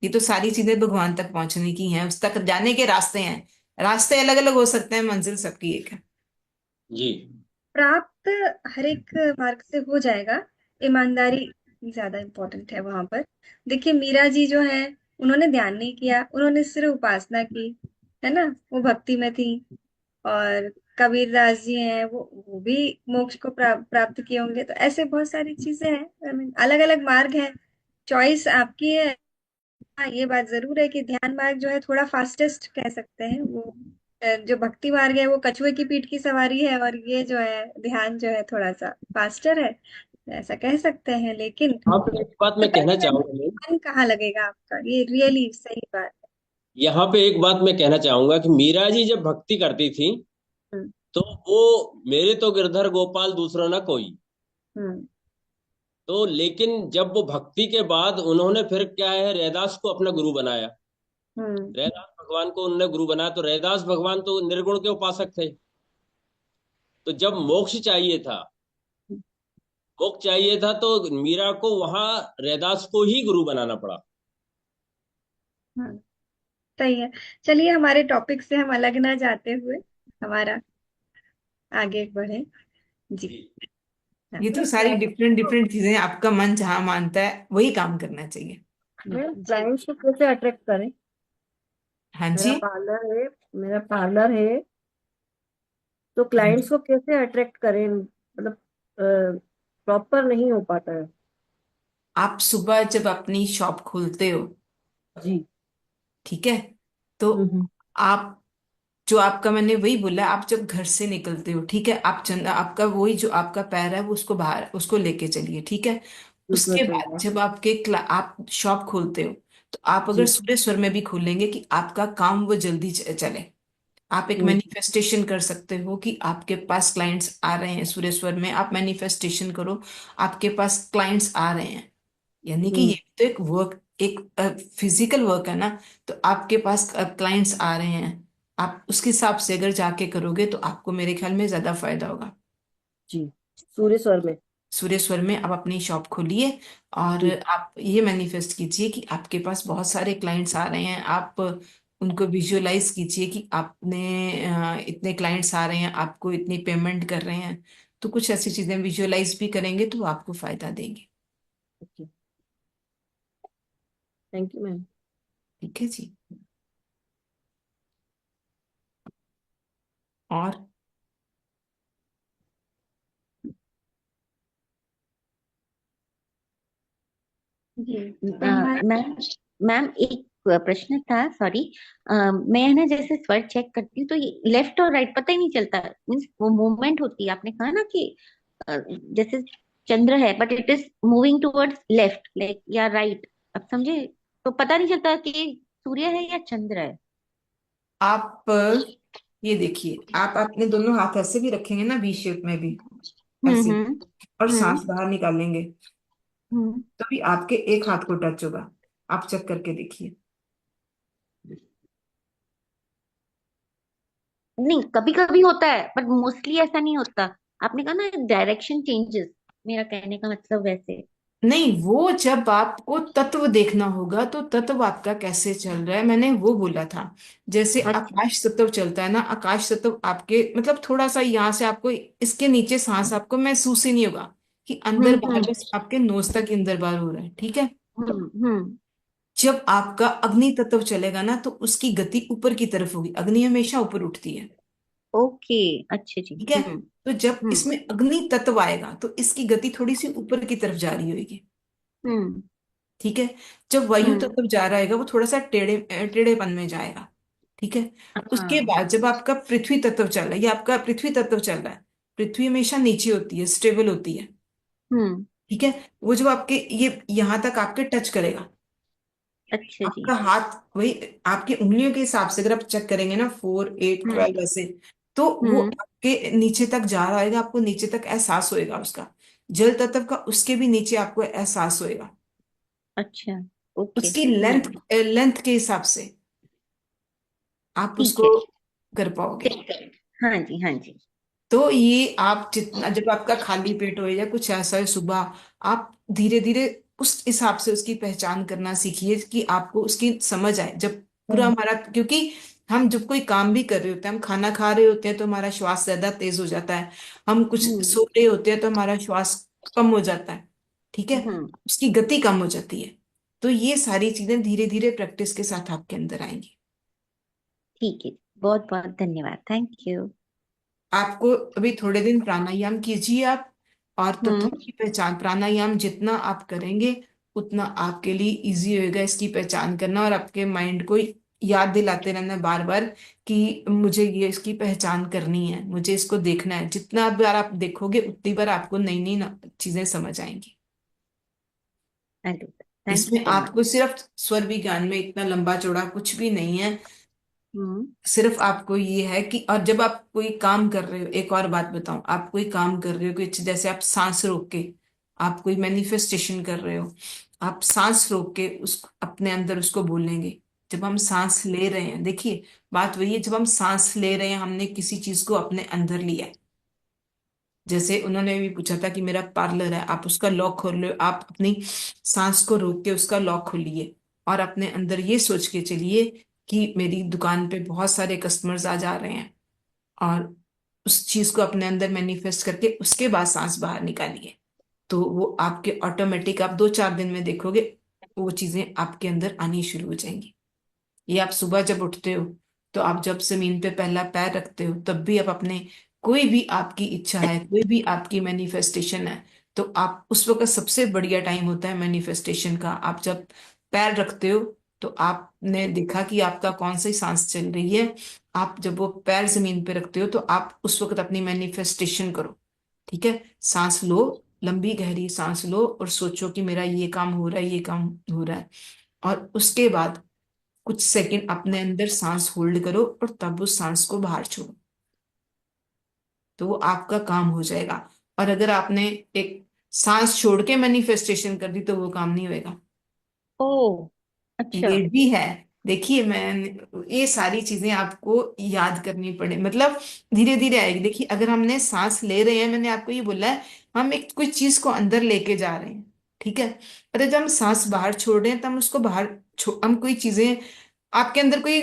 ये तो सारी चीजें भगवान तक पहुंचने की हैं, उस तक जाने के रास्ते हैं। रास्ते अलग अलग हो सकते हैं, मंजिल सबकी एक है। जी। प्राप्त हर एक मार्ग से हो जाएगा, ईमानदारी ज्यादा इम्पोर्टेंट है वहां पर। देखिए मीरा जी जो है, उन्होंने ध्यान नहीं किया, उन्होंने सिर्फ उपासना की, है ना, वो भक्ति में थी। और कबीर दास जी हैं, वो भी मोक्ष को प्राप्त किए होंगे। तो ऐसे बहुत सारी चीजें हैं, अलग अलग मार्ग है, चॉइस आपकी है। हाँ ये बात जरूर है कि ध्यान मार्ग जो है थोड़ा फास्टेस्ट कह सकते हैं वो। जो भक्ति मार्ग है वो कछुए की पीठ की सवारी है, और ये जो है ध्यान जो है थोड़ा सा फास्टर है, ऐसा कह सकते हैं। लेकिन आप एक बात मैं कहना चाहूंगा मैं, मन कहाँ लगेगा आपका, ये रियली सही बात यहाँ पे एक बात मैं कहना चाहूंगा कि मीरा जी जब भक्ति करती थी है। हम्म। तो वो, मेरे तो गिरधर गोपाल दूसरा ना कोई। हम्म। तो लेकिन जब वो भक्ति के बाद उन्होंने फिर क्या है, रैदास को अपना गुरु बनाया। हम्म। रैदास भगवान को उन्होंने गुरु बनाया, तो रैदास भगवान तो निर्गुण के उपासक थे। तो जब मोक्ष चाहिए था, मोक्ष चाहिए था, तो मीरा को वहां रैदास को ही गुरु बनाना पड़ा। हम्म। सही है। चलिए हमारे टॉपिक से हम अलग ना जाते हुए हमारा आगे बढ़े। जी। जी। हाँ। ये तो सारी डिफरेंट डिफरेंट चीजें, आपका मन जहां मानता है वही काम करना चाहिए। मैम जी। क्लाइंट्स को कैसे अट्रैक्ट करें? हाँ मेरा जी। पार्लर है, मेरा पार्लर है, तो क्लाइंट्स को कैसे अट्रैक्ट करें? मतलब प्रॉपर नहीं हो पाता है। आप सुबह जब अपनी शॉप खोलते हो, जी। ठीक है, तो हम्म। आप, जो आपका, मैंने वही बोला, आप जब घर से निकलते हो, ठीक है, आप चंदा, आपका वही जो आपका पैर है वो उसको बाहर, उसको लेके चलिए, ठीक है। ठीक है, उसके चल बाद रहा। जब आप शॉप खोलते हो, तो आप अगर जी। सूर्य स्वर में भी खोलेंगे कि आपका काम वो जल्दी चले, आप एक हम्म। मैनिफेस्टेशन कर सकते हो कि आपके पास क्लाइंट्स आ रहे हैं। सूर्य स्वर में आप मैनिफेस्टेशन करो, आपके पास क्लाइंट्स आ रहे हैं, यानी कि हम्म। ये भी तो एक वर्क, एक फिजिकल वर्क है ना। तो आपके पास क्लाइंट्स आ रहे हैं, आप उसके हिसाब से अगर जाके करोगे तो आपको मेरे ख्याल में ज्यादा फायदा होगा। जी, सूर्य स्वर में। सूर्यस्वर में आप अपनी शॉप खोलिए और जी। आप ये मैनिफेस्ट कीजिए कि आपके पास बहुत सारे क्लाइंट्स आ रहे हैं। आप उनको विजुअलाइज कीजिए कि आपने इतने क्लाइंट्स आ रहे हैं, आपको इतनी पेमेंट कर रहे हैं। तो कुछ ऐसी चीजें विजुअलाइज भी करेंगे तो वो आपको फायदा देंगे। Okay, thank you ma'am. ठीक है जी। और जी मैम, मैम एक प्रश्न था, सॉरी। मैं ना जैसे स्वर चेक करती हूँ तो ये लेफ्ट और राइट पता ही नहीं चलता, मीन्स वो मूवमेंट होती है। आपने कहा ना कि जैसे चंद्र है but it is moving towards left like या राइट, अब समझे? तो पता नहीं चलता कि सूर्य है या चंद्र है। आप ये देखिए, आप अपने दोनों हाथ ऐसे भी रखेंगे ना, वी शेप में भी, ऐसे, हम्म। और हम्म। सांस बाहर निकालेंगे, हम्म। तभी आपके एक हाथ को टच होगा। आप चेक करके देखिए। नहीं, कभी कभी होता है बट मोस्टली ऐसा नहीं होता। आपने कहा ना डायरेक्शन चेंजेस, मेरा कहने का मतलब वैसे। नहीं, वो जब आपको तत्व देखना होगा तो तत्व आपका कैसे चल रहा है, मैंने वो बोला था। जैसे अच्छा। आकाश तत्व चलता है ना, आकाश तत्व आपके मतलब थोड़ा सा यहाँ से आपको इसके नीचे सांस आपको महसूस ही नहीं होगा कि अंदर बाहर, हम्म। बस आपके नोज तक ही अंदर बाहर हो रहा है। ठीक है। हम्म। जब आपका अग्नि तत्व चलेगा ना तो उसकी गति ऊपर की तरफ होगी। अग्नि हमेशा ऊपर उठती है। ओके। अच्छा जी। ठीक है। तो जब हम्म। इसमें अग्नि तत्व आएगा तो इसकी गति थोड़ी सी ऊपर की तरफ जा रही होगी। हम्म। ठीक है। जब वायु हम्म। तत्व जा रहा है वो थोड़ा सा टेढ़ेपन में जाएगा। ठीक है। उसके हाँ। बाद जब आपका पृथ्वी तत्व चल रहा है, ये आपका पृथ्वी तत्व चल रहा है, पृथ्वी हमेशा नीचे होती है, स्टेबल होती है। हम्म। ठीक है। वो जब आपके ये यहाँ तक आपके टच करेगा, अच्छा जी। आपका हाथ वही आपकी उंगलियों के हिसाब से अगर आप चेक करेंगे ना, 4, 8, 12 ऐसे, तो वो हम्म। आपके नीचे तक जा रहा होगा, आपको नीचे तक एहसास होएगा उसका। जल तत्व का उसके भी नीचे आपको एहसास होएगा। अच्छा। ओके। उसकी लेंथ, लेंथ के हिसाब से आप ठीक उसको है। कर पाओगे। ठीक है। हाँ जी, हाँ जी। तो ये आप जितना, जब आपका खाली पेट हो या कुछ ऐसा है सुबह, आप धीरे धीरे उस हिसाब से उसकी पहचान करना सीखिए कि आपको उसकी समझ आए। जब पूरा हमारा, क्योंकि हम जब कोई काम भी कर रहे होते हैं, हम खाना खा रहे होते हैं तो हमारा श्वास ज्यादा तेज हो जाता है। हम कुछ हम्म। सो रहे होते हैं तो हमारा श्वास कम हो जाता है। ठीक है। हम्म। उसकी गति कम हो जाती है। तो ये सारी चीजें धीरे धीरे प्रैक्टिस के साथ आपके अंदर आएंगी। ठीक है, बहुत बहुत धन्यवाद, थैंक यू। आपको अभी थोड़े दिन प्राणायाम कीजिए आप, और तत्वों हम्म। की पहचान, प्राणायाम जितना आप करेंगे उतना आपके लिए इजी होएगा इसकी पहचान करना, और आपके माइंड को याद दिलाते रहना बार बार कि मुझे ये इसकी पहचान करनी है, मुझे इसको देखना है। जितना बार आप देखोगे उतनी बार आपको नई नई चीजें समझ आएंगी। हेलो। थैंक यू इसमें सो मच। आपको सिर्फ स्वर विज्ञान में इतना लंबा चौड़ा कुछ भी नहीं है। हम्म। सिर्फ आपको ये है कि, और जब आप कोई काम कर रहे हो, एक और बात बताऊं, आप कोई काम कर रहे हो, कुछ जैसे आप सांस रोक के आप कोई मैनिफेस्टेशन कर रहे हो, आप सांस रोक के उस अपने अंदर उसको बोलेंगे। जब हम सांस ले रहे हैं, देखिए बात वही है, जब हम सांस ले रहे हैं हमने किसी चीज को अपने अंदर लिया है। जैसे उन्होंने भी पूछा था कि मेरा पार्लर है, आप उसका लॉक खोल रहे हो, आप अपनी सांस को रोक के उसका लॉक खोलिए और अपने अंदर ये सोच के चलिए कि मेरी दुकान पे बहुत सारे कस्टमर्स आ जा रहे हैं, और उस चीज को अपने अंदर मैनिफेस्ट करके उसके बाद सांस बाहर निकालिए। तो वो आपके ऑटोमेटिक, आप 2-4 दिन में देखोगे वो चीजें आपके अंदर आनी शुरू हो जाएंगी। ये आप सुबह जब उठते हो, तो आप जब जमीन पे पहला पैर रखते हो तब भी आप अपने, कोई भी आपकी इच्छा है, कोई भी आपकी मैनिफेस्टेशन है, तो आप उस वक्त सबसे बढ़िया टाइम होता है मैनिफेस्टेशन का। आप जब पैर रखते हो तो आपने देखा कि आपका कौन सी सांस चल रही है, आप जब वो पैर जमीन पे रखते हो तो आप उस वक्त अपनी मैनिफेस्टेशन करो। ठीक है। सांस लो, लंबी गहरी सांस लो और सोचो कि मेरा ये काम हो रहा है, ये काम हो रहा है। और उसके बाद कुछ सेकंड अपने अंदर सांस होल्ड करो और तब उस सांस को बाहर छोड़ो। तो वो आपका काम हो जाएगा। और अगर आपने एक सांस छोड़ के मैनिफेस्टेशन कर दी तो वो काम नहीं होएगा। ओ। अच्छा। ये भी है देखिए मैं ये सारी चीजें आपको याद करनी पड़े, मतलब धीरे धीरे आएगी। देखिए अगर हमने सांस ले रहे हैं, मैंने आपको ये बोला है, हम एक कोई चीज को अंदर लेके जा रहे हैं, ठीक है। और जब हम सांस बाहर छोड़ रहे हैं, तो हम उसको बाहर हम कोई चीजें, आपके अंदर कोई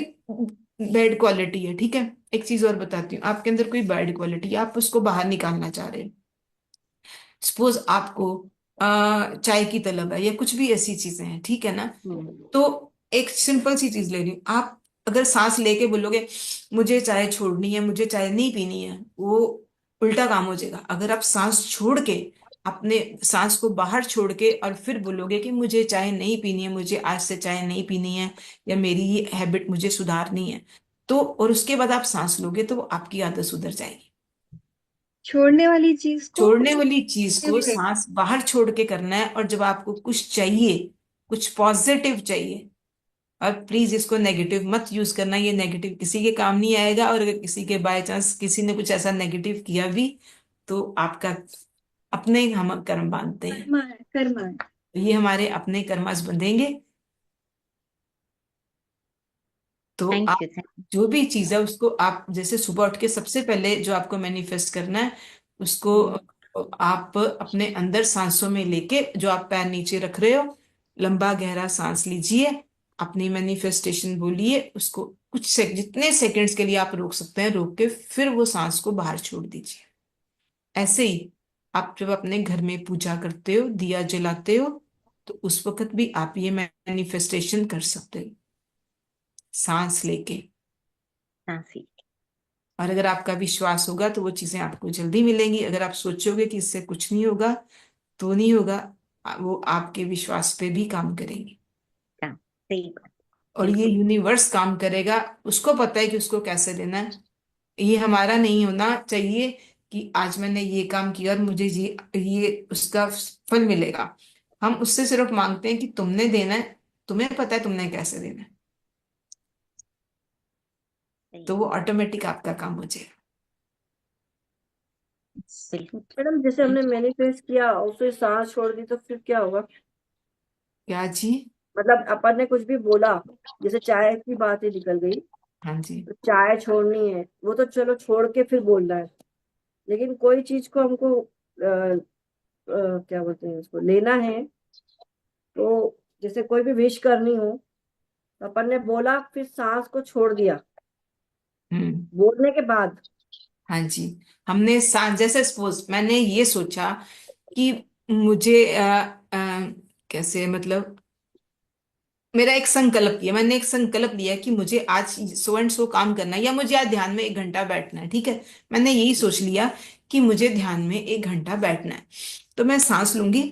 बैड क्वालिटी है, ठीक है। एक चीज और बताती हूँ, आपके अंदर कोई बैड क्वालिटी है, आप उसको बाहर निकालना चाह रहे हैं। सपोज आपको चाय की तलब है, या कुछ भी ऐसी चीजें हैं, ठीक है ना। तो एक सिंपल सी चीज ले रही हूँ, आप अगर सांस लेके बोलोगे मुझे चाय छोड़नी है, मुझे चाय नहीं पीनी है, वो उल्टा काम हो जाएगा। अगर आप सांस छोड़ के, अपने सांस को बाहर छोड़ के और फिर बोलोगे कि मुझे चाय नहीं पीनी है, मुझे आज से चाय नहीं पीनी है, या मेरी ये हैबिट मुझे सुधारनी है, तो और उसके बाद आप सांस लोगे, तो वो आपकी आदत सुधर जाएगी। छोड़ने वाली चीज को छोड़ने वाली चीज को पॉजिटिव सांस बाहर छोड़ के करना है। और जब आपको कुछ चाहिए, कुछ पॉजिटिव चाहिए, और प्लीज इसको नेगेटिव मत यूज करना, ये नेगेटिव किसी के काम नहीं आएगा। और अगर किसी के बाय चांस किसी ने कुछ ऐसा नेगेटिव किया भी, तो आपका अपने ही हम कर्म बांधते हैं, कर्मा है, कर्मा है। तो ये हमारे अपने कर्मास बंधेंगे। तो थैंक आप यू। जो भी चीज है उसको आप जैसे सुबह उठ के सबसे पहले जो आपको मैनिफेस्ट करना है, उसको आप अपने अंदर सांसों में लेके, जो आप पैर नीचे रख रहे हो, लंबा गहरा सांस लीजिए, अपनी मैनिफेस्टेशन बोलिए, उसको जितने सेकंड्स के लिए आप रोक सकते हैं रोक के, फिर वो सांस को बाहर छोड़ दीजिए। ऐसे ही आप जब अपने घर में पूजा करते हो, दिया जलाते हो, तो उस वक्त भी आप ये मैनिफेस्टेशन कर सकते हो, सांस लेके। सांसी। और अगर आपका विश्वास होगा तो वो चीजें आपको जल्दी मिलेंगी। अगर आप सोचोगे कि इससे कुछ नहीं होगा, तो नहीं होगा, वो आपके विश्वास पे भी काम करेंगी। हाँ, सही बात। और ये बिल्कुल। यूनिवर्स काम करेगा, उसको पता है कि उसको कैसे लेना है। ये हमारा नहीं होना चाहिए कि आज मैंने ये काम किया और मुझे ये उसका फल मिलेगा। हम उससे सिर्फ मांगते हैं कि तुमने देना है, तुम्हें पता है तुमने कैसे देना है, सही तो वो बात। ऑटोमेटिक आपका काम हो जाएगा। बिल्कुल। मैडम जैसे हमने मैनिफेस्ट किया और फिर सांस छोड़ दी तो फिर क्या होगा? क्या जी? मतलब अपन ने कुछ भी बोला, जैसे चाय की बात ही निकल गई, हाँ जी। तो चाय छोड़नी है वो तो चलो छोड़ के फिर बोलना है, लेकिन कोई चीज को हमको क्या बोलते हैं उसको लेना है, तो जैसे कोई भी विश करनी हो, तो अपन ने बोला फिर सांस को छोड़ दिया हम्म। बोलने के बाद। हाँ जी। हमने जैसे सपोज मैंने ये सोचा कि मुझे कैसे, मतलब मेरा एक संकल्प किया, मैंने एक संकल्प लिया कि मुझे आज सो एंड सो काम करना है, या मुझे आज ध्यान में 1 घंटा बैठना है, ठीक है। मैंने यही सोच लिया कि मुझे ध्यान में 1 घंटा बैठना है। तो मैं सांस लूंगी,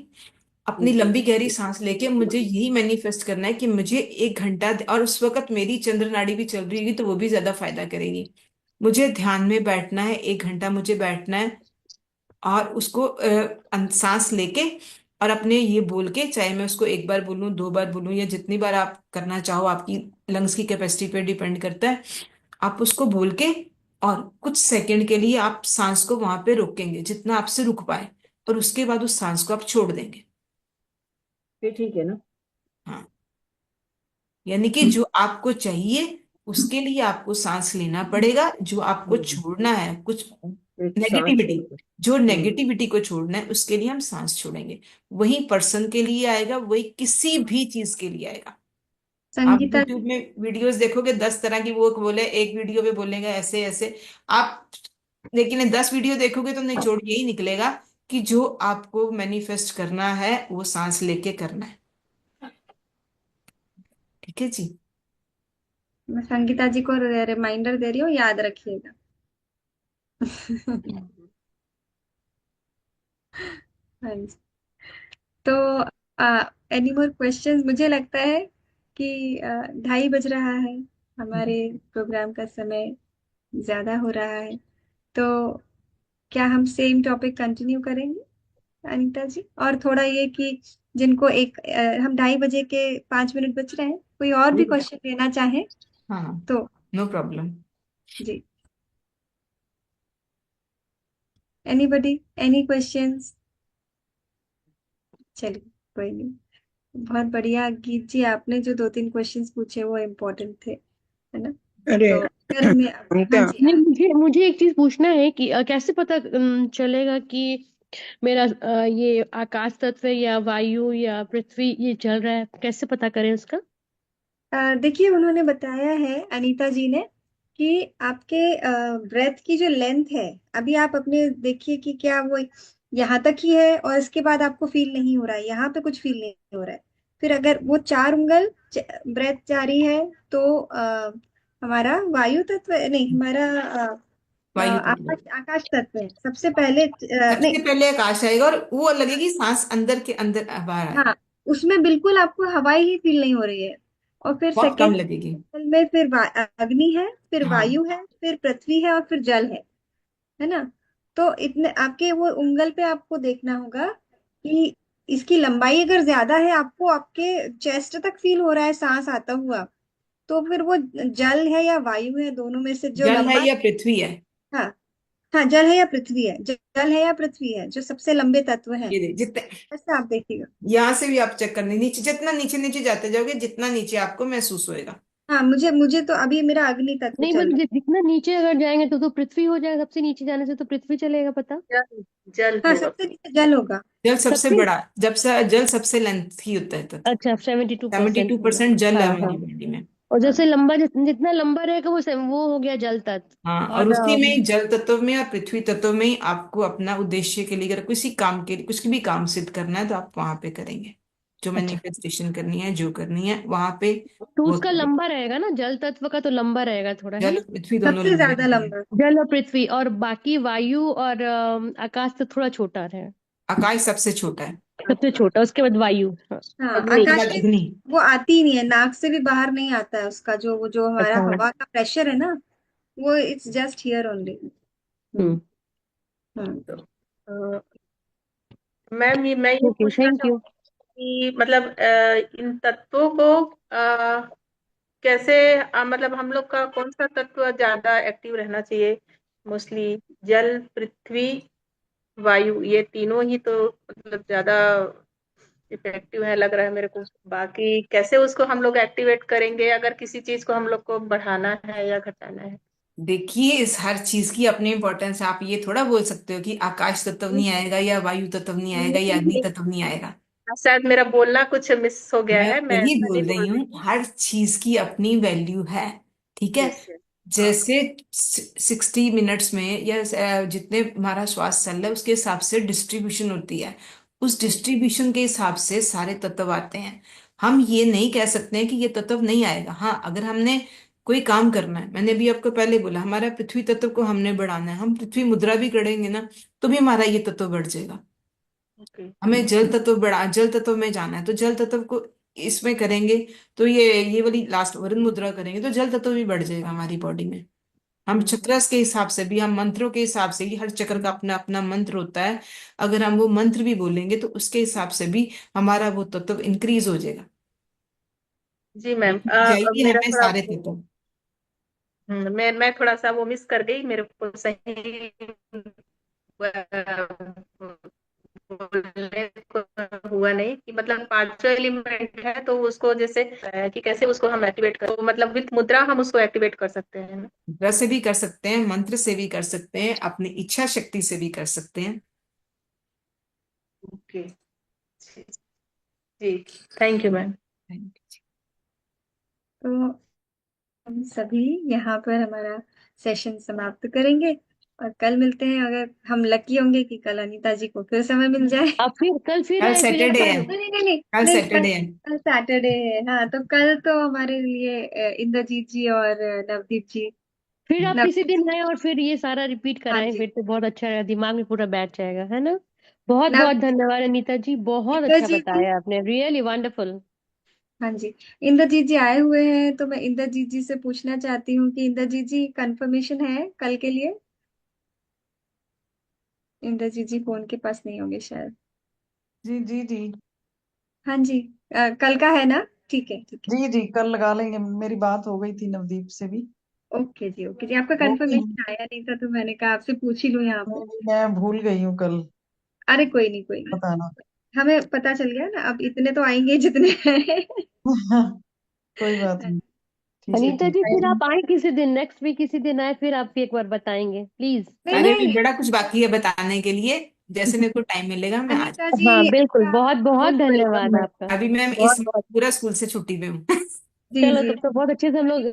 अपनी लंबी गहरी सांस लेके मुझे यही मैनिफेस्ट करना है कि मुझे 1 घंटा, और उस वक्त मेरी चंद्र नाड़ी भी चल रही होगी, तो वो भी ज्यादा फायदा करेगी। मुझे ध्यान में बैठना है, 1 घंटा मुझे बैठना है, और उसको सांस लेके और अपने ये बोल के, चाहे मैं उसको 1 बार बोलूं, 2 बार बोलूं, या जितनी बार आप करना चाहो, आपकी लंग्स की कैपेसिटी पे डिपेंड करता है। आप उसको बोल के और कुछ सेकंड के लिए आप सांस को वहां पे रोकेंगे, जितना आपसे रुक पाए, और उसके बाद उस सांस को आप छोड़ देंगे। फिर ठीक है ना? हाँ, यानी कि जो आपको चाहिए उसके लिए आपको सांस लेना पड़ेगा, जो आपको हम्म, छोड़ना है कुछ एक सांस नेगेटिविटी, छोड़ दो। जो नेगेटिविटी को छोड़ना है, उसके लिए हम सांस छोड़ेंगे। वही पर्सन के लिए आएगा, वही किसी भी चीज के लिए आएगा। आप संगीता यूट्यूब में वीडियोस देखोगे 10 तरह की, वो बोले एक वीडियो में बोलेगा ऐसे ऐसे, आप लेकिन 10 वीडियो देखोगे तो निचोड़ यही निकलेगा कि जो आपको मैनिफेस्ट करना है वो सांस लेके करना है। ठीक है जी। मैं संगीता जी को रिमाइंडर दे रही हूँ, याद रखिएगा। हाँ जी। तो एनी मोर क्वेश्चंस? मुझे लगता है कि 2:30 बज रहा है, हमारे प्रोग्राम का समय ज्यादा हो रहा है। तो क्या हम सेम टॉपिक कंटिन्यू करेंगे अनीता जी? और थोड़ा ये कि जिनको हम 2:30 बजे के 5 मिनट बच रहे हैं, कोई और भी ठीक। क्वेश्चन लेना चाहे हाँ, तो नो प्रॉब्लम। जी। Anybody, any questions? चलिए, कोई नहीं। बहुत बढ़िया गीत जी, आपने जो दो तीन क्वेश्चंस पूछे वो इम्पोर्टेंट थे, है ना? अरे तो अगर मैं, हाँ अनिता, जी, नहीं, मुझे मुझे एक चीज पूछना है कि कैसे पता चलेगा कि मेरा ये आकाश तत्व या वायु या पृथ्वी ये चल रहा है, कैसे पता करें उसका? देखिए उन्होंने बताया है अनीता जी ने कि आपके ब्रेथ की जो लेंथ है, अभी आप अपने देखिए कि क्या वो यहाँ तक ही है और इसके बाद आपको फील नहीं हो रहा है, यहाँ पे कुछ फील नहीं हो रहा है। फिर अगर वो 4 उंगल ब्रेथ जारी है तो हमारा वायु तत्व नहीं, हमारा वायु तत्व। आकाश आकाश तत्व है सबसे पहले, नहीं, सबसे पहले आकाश आएगा और वो लगेगी सांस अंदर के अंदर बाहर आए। हाँ, उसमें बिल्कुल आपको हवाई ही फील नहीं हो रही है। और फिर बहुत कम सेकेंड लगेगी। में फिर अग्नि है, फिर हाँ, वायु है, फिर पृथ्वी है और फिर जल है ना? तो इतने आपके वो उंगल पे आपको देखना होगा कि इसकी लंबाई अगर ज्यादा है, आपको आपके चेस्ट तक फील हो रहा है सांस आता हुआ, तो फिर वो जल है या वायु है, दोनों में से जो जल है लंबा है। या पृथ्वी है। हाँ, हाँ, जल है या पृथ्वी है, जल है या पृथ्वी है, जो सबसे लंबे तत्व हैं, ये जितने ऐसा आप देखिएगा। यहाँ से भी आप चेक करने नीचे, जितना नीचे नीचे जाते जाओगे जितना नीचे आपको महसूस होएगा। हाँ, मुझे मुझे तो अभी मेरा अग्नि तत्व नहीं, चल मतलब रहा जितना नीचे अगर जाएंगे तो पृथ्वी हो जाएगा, सबसे नीचे जाने से तो पृथ्वी चलेगा पता। जल जल है। हाँ, होगा। सबसे नीचे जल होगा। जल सबसे सबसे, बड़ा, जल सबसे लेंथी होता है तत्व। अच्छा 72% 72% जल है हाँ हाँ। हमारी बॉडी में। और हाँ, जैसे लंबा जितना लंबा रहेगा वो हो गया जल हाँ, तत्व। और और उसी में ही जल तत्व में और पृथ्वी तत्व में ही आपको अपना उद्देश्य के लिए, अगर किसी काम के लिए कुछ भी काम सिद्ध करना है तो आप वहां पे करेंगे। जो अच्छा, मैनिफेस्टेशन करनी है, जो करनी है वहां पे तो वो उसका करें। लंबा रहेगा ना, जल तत्व का तो लंबा रहेगा थोड़ा, है जल ना? और पृथ्वी दोनों सबसे लंबे ज्यादा होते हैं। लंबा। जल और पृथ्वी, और बाकी वायु और आकाश तो थोड़ा छोटा है। आकाश सबसे छोटा है। सबसे छोटा, उसके बाद वायु, हाँ। हाँ, उसके आकाश बाद में अग्नि। वो आती ही नहीं है, नाक से भी बाहर नहीं आता है उसका, जो वो जो हमारा अच्छा। हवा का प्रेशर है ना, वो it's just here only. Hmm. Hmm. A, ma'am मैं ये ओके, पूछना थैंक यू। चाहूँ कि मतलब इन तत्वों को कैसे मतलब हम लोग का कौन सा तत्व ज्यादा एक्टिव रहना चाहिए? मोस्टली जल, पृथ्वी, वायु, ये तीनों ही तो मतलब ज्यादा इफेक्टिव है लग रहा है मेरे को। बाकी कैसे उसको हम लोग एक्टिवेट करेंगे अगर किसी चीज को हम लोग को बढ़ाना है या घटाना है? देखिए, इस हर चीज की अपनी इंपॉर्टेंस है। आप ये थोड़ा बोल सकते हो कि आकाश तत्व नहीं आएगा या वायु तत्व नहीं आएगा या अग्नि नहीं, तत्व नहीं आएगा। शायद मेरा बोलना कुछ मिस हो गया मैं है, मैं वही ऐसा नहीं बोल रही बोल हूँ, रही। हर चीज की अपनी वैल्यू है। ठीक है। Yes yes. हाँ। जैसे 60 मिनट्स में या जितने हमारा श्वास चल रहा है उसके हिसाब से डिस्ट्रीब्यूशन होती है। उस डिस्ट्रीब्यूशन के हिसाब से सारे तत्व आते हैं। हम ये नहीं कह सकते हैं कि ये तत्व नहीं आएगा। हाँ, अगर हमने कोई काम करना है, मैंने भी आपको पहले बोला, हमारा पृथ्वी तत्व को हमने बढ़ाना है, हम पृथ्वी मुद्रा भी करेंगे ना, तो भी हमारा ये तत्व बढ़ जाएगा। ओके। हमें जल तत्व में जाना है तो जल तत्व को इसमें करेंगे, तो ये वाली लास्ट वरुण मुद्रा करेंगे तो जल तत्व भी बढ़ जाएगा हमारी बॉडी में। हम चक्रस के हिसाब से भी, हम मंत्रों के हिसाब से भी, हर चक्र का अपना अपना मंत्र होता है। अगर हम वो मंत्र भी बोलेंगे तो उसके हिसाब से भी हमारा वो तत्व इंक्रीज हो जाएगा। जी मैम, अब जाएगी मेरा हमें थोड़ा सारे तत्व। मैं थोड़ा सा वो मिस कर गई, मेरे को सही बोलने को हुआ नहीं कि मतलब पांचों एलिमेंट है तो उसको जैसे कि कैसे उसको हम एक्टिवेट कर, तो मतलब विथ मुद्रा हम उसको एक्टिवेट कर सकते हैं ना? मुद्रा से भी कर सकते हैं, मंत्र से भी कर सकते हैं, अपनी इच्छा शक्ति से भी कर सकते हैं। ओके। जी, थैंक यू मैम। तो हम सभी यहाँ पर हमारा सेशन समाप्त करेंगे और कल मिलते हैं, अगर हम लकी होंगे कि कल अनीता जी को फिर समय मिल जाए। अब फिर कल फिर कल आए फिर सैटरडे है। नहीं, नहीं, नहीं, नहीं, कल नहीं, कल सैटरडे है। कल सैटरडे है। हाँ, तो कल तो हमारे लिए इंद्रजीत जी और नवदीप जी, फिर आप किसी नवदीप दिन जी। आए और फिर ये सारा रिपीट हाँ कराएं, जी, फिर तो बहुत अच्छा रहेगा, दिमाग में पूरा बैठ जाएगा, है ना? बहुत नव बहुत धन्यवाद अनीता जी, बहुत अच्छा इंद्रजीत जी। बताया आपने, रियली वंडरफुल। हाँ जी, इंद्रजीत जी आए हुए हैं, तो मैं इंद्रजीत जी से पूछना चाहती हूँ कि इंद्रजीत जी कंफर्मेशन है कल के लिए? इंद्रजीत जी फोन के पास नहीं होंगे शायद। जी जी जी। हाँ जी, कल का है ना? ठीक है, ठीक है। जी जी, कल लगा लेंगे, मेरी बात हो गई थी नवदीप से भी। ओके जी, ओके जी, आपका हो गई। कंफर्मेशन आया नहीं था तो मैंने कहा आपसे पूछ ही लूँ यहाँ पे। नहीं, मैं भूल गई हूँ कल अरे कोई नहीं, कोई नहीं। बताना। हमें पता चल गया ना, अब इतने तो आएंगे जितने हैं। कोई बात नहीं, ठीक है अनीता ठीक जी, है। फिर आप आए किसी दिन, नेक्स्ट वीक किसी दिन आए, फिर आप भी एक बार बताएंगे प्लीज। नहीं अरे अभी नहीं, बड़ा कुछ बाकी है बताने के लिए। जैसे मेरे को टाइम मिलेगा मैं आ अनीता जाऊंगी। हाँ जी बिल्कुल, का बहुत बहुत मोस्ट वेलकम धन्यवाद मैम। आपका। अभी मैं इस बहुत बहुत पूरा स्कूल से छुट्टी में हूँ। जी चलो जी। तब तो बहुत अच्छे से हम लोग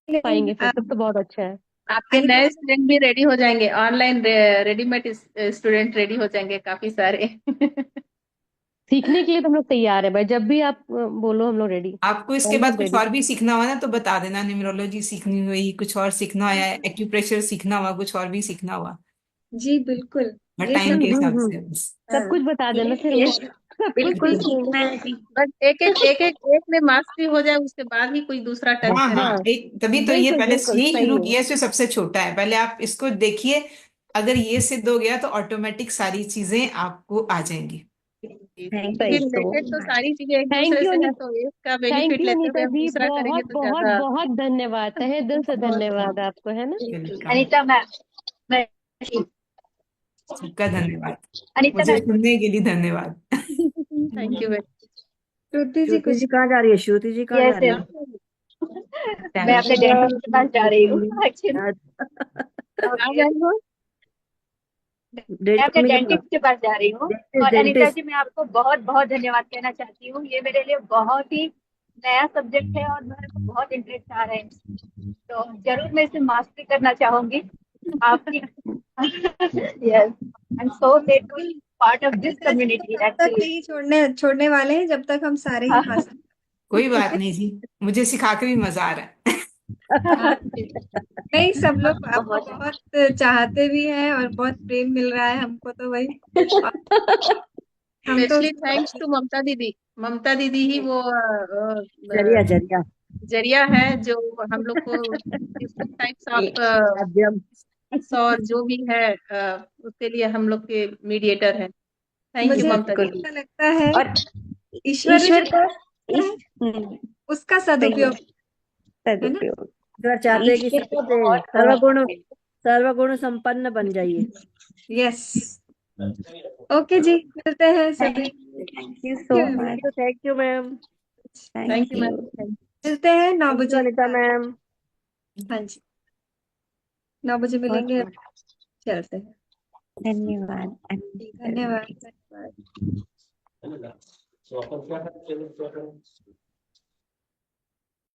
पाएंगे, फिर तब तो बहुत अच्छा है। आपके अनीता नए जी, स्टूडेंट भी रेडी हो जाएंगे, ऑनलाइन रेडीमेड स्टूडेंट रेडी हो जाएंगे काफी सारे। सीखने के लिए तो हम लोग तैयार है भाई, जब भी आप बोलो हम लोग रेडी, आपको इसके बाद ऑलवेज कुछ रेडी। और भी सीखना हुआ ना तो बता देना। न्यूमरोलॉजी सीखनी हुई, कुछ और सीखना हुआ, एक्यूप्रेशर सीखना हुआ, कुछ और भी सीखना हुआ, जी बिल्कुल। मैं ये टाइम सब के हिसाब हम्म। से बस। सब हाँ, कुछ बता देना, फिर हम ये लोग सब कुछ बिल्कुल सीखेंगे। सीखना है जी। बस एक में मास्टरी हो जाए, उसके बाद ही कोई दूसरा टच हाँ करे। हाँ, हाँ एक तभी तो ये बिल्कुल पहले बिल्कुल यही सही शुरू है। किया, इससे सबसे छोटा है। पहले आप इसको देखिए, अगर ये सिद्ध हो गया तो ऑटोमेटिक सारी चीजें आपको आ जाएंगी। जी, जी, थैंक क्योंकि यू सही। सो रिलेटेड तो मच। सारी चीजें एक थैंक दूसरे यू से है, अनीता। तो एक का थैंक बेनिफिट यू लेते हुए अनीता हम जी, दूसरा करेंगे बहुत तो बहुत ज्यादा। बहुत धन्यवाद, तहे दिल से बहुत धन्यवाद आपको, है ना। वेलकम। अनीता मैम, मैं सबका धन्यवाद, अनीता मुझे मैम, सुनने के लिए धन्यवाद। थैंक यू वेरी श्रुति जी श्रुति कुछ। जी कहाँ जा रही है? श्रुति जी कहाँ जा यस रही यस, है? मैं अपने डेंटिस्ट के पास जा रही हूँ एक्चुअली। कहाँ ओके, गए हो? मैं डेंटिस्ट अपने मम्मी के पास। डेंटिस्ट के पास जा रही हूँ। डेंटिस्ट और अनीता डेंटिस्ट। जी, मैं आपको बहुत बहुत धन्यवाद कहना चाहती हूँ। ये मेरे लिए बहुत ही नया सब्जेक्ट है और मेरे को बहुत इंटरेस्ट आ रहा है, तो जरूर मैं इसे मास्टरी करना चाहूंगी आपकी। Yes, I am so great to be part of this community तब तक एक्चुअली। नहीं छोड़ने वाले हैं जब तक हम सारे ही पास। कोई बात नहीं जी, मुझे सिखा के भी मजा आ रहा है। हाँ जी। नहीं, सब लोग आपको बहुत बहुत चाहते भी हैं और बहुत प्रेम मिल रहा है हमको, तो वही। और हम तो स्पेशली थैंक्स टू ममता दीदी। ममता दीदी ही वो जरिया जरिया। जरिया है जो हम लोग को डिफरेंट टाइप्स ऑफ माध्यम। और जो भी है उसके लिए हम लोग के मीडिएटर है। थैंक यू मुझे ममता बिल्कुल। दीदी। ऐसा लगता है और ईश्वर ने जो ईश्वर का दिया इस है उसका सही है, सदुपयोग, है ना। सदुपयोग। ईश्वर चाहते हैं कि ईश्वर का सबसे बहुत बड़ा सर्वगुण हाथ है। सर्वगुण संपन्न बन जाइए। यस। ओके जी, मिलते हैं सभी। Thank you so much. Thank you ma'am. Thank thank you you. Ma'am. मिलते हैं नौ थैंक यू बजे अनिता मैम। हाँ जी, 9 बजे बहुत मिलेंगे। बहुत चलते हैं। धन्यवाद धन्यवाद अनिता। धन्यवाद। So, अपन क्या करते हैं?